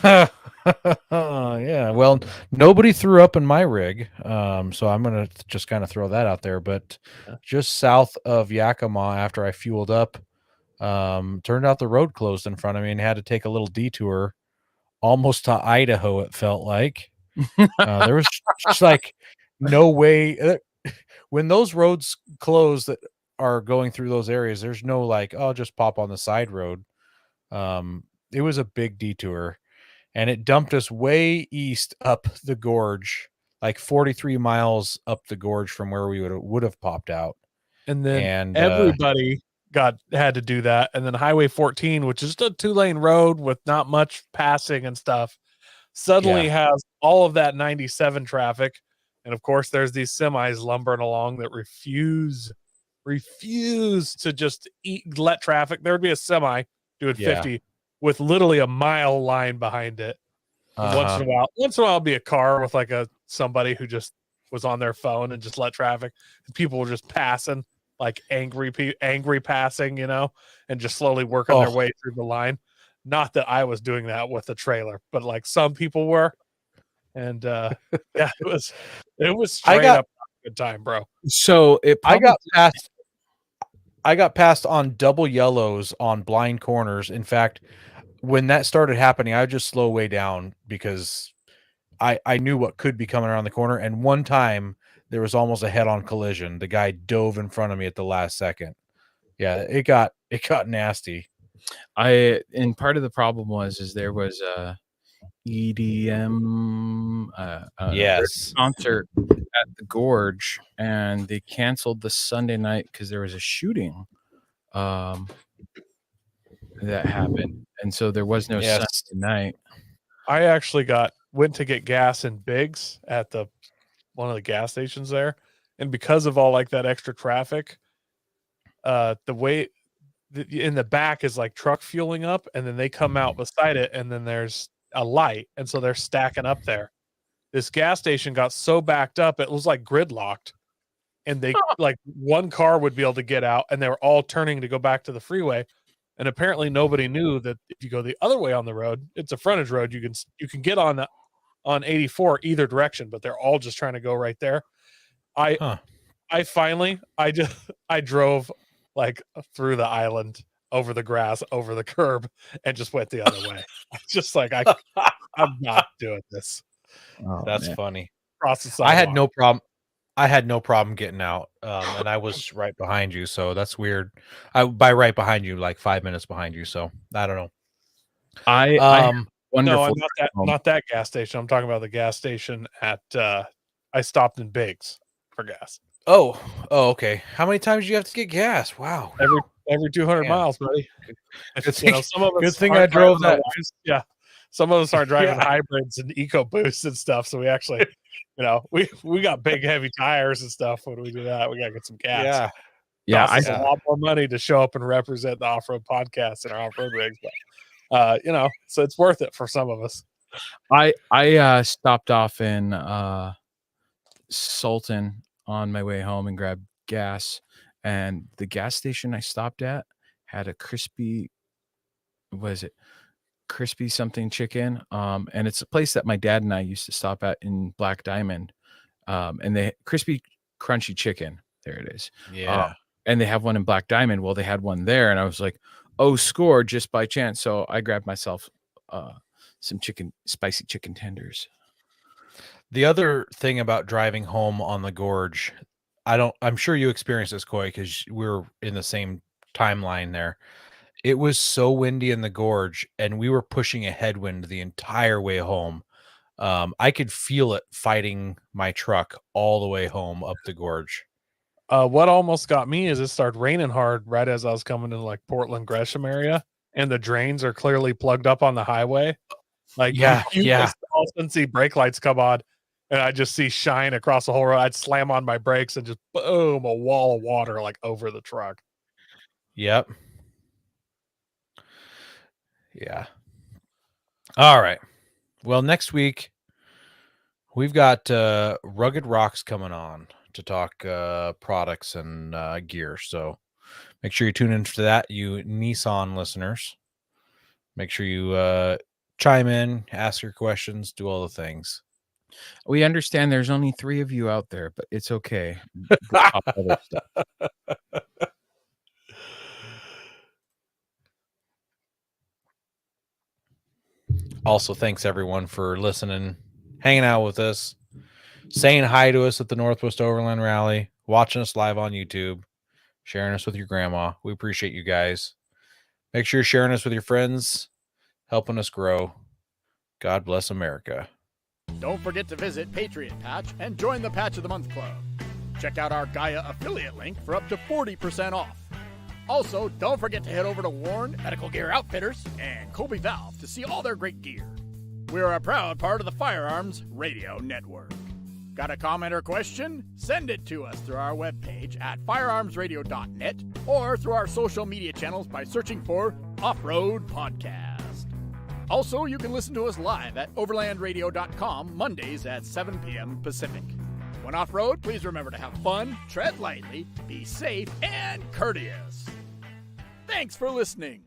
Yeah, well, nobody threw up in my rig, so I'm gonna just kind of throw that out there. But just south of Yakima, after I fueled up, turned out the road closed in front of me and had to take a little detour, almost to Idaho. It felt like there was just like no way when those roads close that are going through those areas. There's no like, oh, just pop on the side road. It was a big detour. And it dumped us way east up the gorge, like 43 miles up the gorge from where we would have popped out. And then everybody had to do that. And then Highway 14, which is a 2-lane road with not much passing and stuff, suddenly has all of that 97 traffic. And of course, there's these semis lumbering along that refuse to just let traffic. There would be a semi doing 50 with literally a mile line behind it. Once in a while it'll be a car with like somebody who just was on their phone and just let traffic. And people were just passing, like angry passing, and just slowly working their way through the line. Not that I was doing that with the trailer, but like some people were. And it was straight up a good time, bro. So I got passed on double yellows on blind corners. In fact, when that started happening, I would just slow way down because I knew what could be coming around the corner. And one time there was almost a head-on collision. The guy dove in front of me at the last second. Yeah, it got nasty. And part of the problem is there was a EDM concert at the gorge, and they canceled the Sunday night because there was a shooting that happened, and so there was no Sunday night. I actually went to get gas in Biggs at one of the gas stations there, and because of all like that extra traffic, the way in the back is like truck fueling up, and then they come out beside it, and then there's a light, and so they're stacking up there. This gas station got so backed up it was like gridlocked, and they like one car would be able to get out, and they were all turning to go back to the freeway. And apparently nobody knew that if you go the other way on the road, it's a frontage road. You can get on 84 either direction, but they're all just trying to go right there. I drove like through the island, over the grass, over the curb, and just went the other way. Just like I'm not doing this. That's funny. I had no problem. I had no problem getting out, and I was right behind you, so that's weird. By right behind you, like 5 minutes behind you. So I don't know. No, not that gas station. I'm talking about the gas station at. I stopped in Biggs for gas. Oh, okay. How many times do you have to get gas? Wow, every 200 miles, buddy. Some of us good thing I drove that. Yeah, some of us are driving hybrids and EcoBoosts and stuff, so we actually. We got big heavy tires and stuff. When we do that, we gotta get some gas. Yeah. Costs us a lot more money to show up and represent the off-road podcast in our off-road rigs, but so it's worth it for some of us. I stopped off in Sultan on my way home and grabbed gas, and the gas station I stopped at had a crispy, what is it? Crispy something chicken. And it's a place that my dad and I used to stop at in Black Diamond. And they crispy, crunchy chicken. There it is. Yeah. And they have one in Black Diamond. Well, they had one there, and I was like, oh, score, just by chance. So I grabbed myself some spicy chicken tenders. The other thing about driving home on the gorge, I'm sure you experienced this, Coy, because we're in the same timeline there. It was so windy in the gorge, and we were pushing a headwind the entire way home. I could feel it fighting my truck all the way home up the gorge. What almost got me is it started raining hard right as I was coming in like Portland Gresham area, and the drains are clearly plugged up on the highway. Like Yeah. just all of a sudden see brake lights come on, and I just see shine across the whole road. I'd slam on my brakes and just boom, a wall of water like over the truck. Yep. Yeah. All right. Well, next week we've got Rugged Rocks coming on to talk products and gear. So make sure you tune in for that, you Nissan listeners. Make sure you chime in, ask your questions, do all the things. We understand there's only 3 of you out there, but it's okay. Also, thanks everyone for listening, hanging out with us, saying hi to us at the Northwest Overland Rally, watching us live on YouTube, sharing us with your grandma. We appreciate you guys. Make sure you're sharing us with your friends, helping us grow. God bless America. Don't forget to visit Patriot Patch and join the Patch of the Month Club. Check out our Gaia affiliate link for up to 40% off. Also, don't forget to head over to Warren Medical Gear Outfitters and Colby Valve to see all their great gear. We're a proud part of the Firearms Radio Network. Got a comment or question? Send it to us through our webpage at firearmsradio.net or through our social media channels by searching for Off-Road Podcast. Also, you can listen to us live at overlandradio.com Mondays at 7 p.m. Pacific. When off-road, please remember to have fun, tread lightly, be safe, and courteous. Thanks for listening.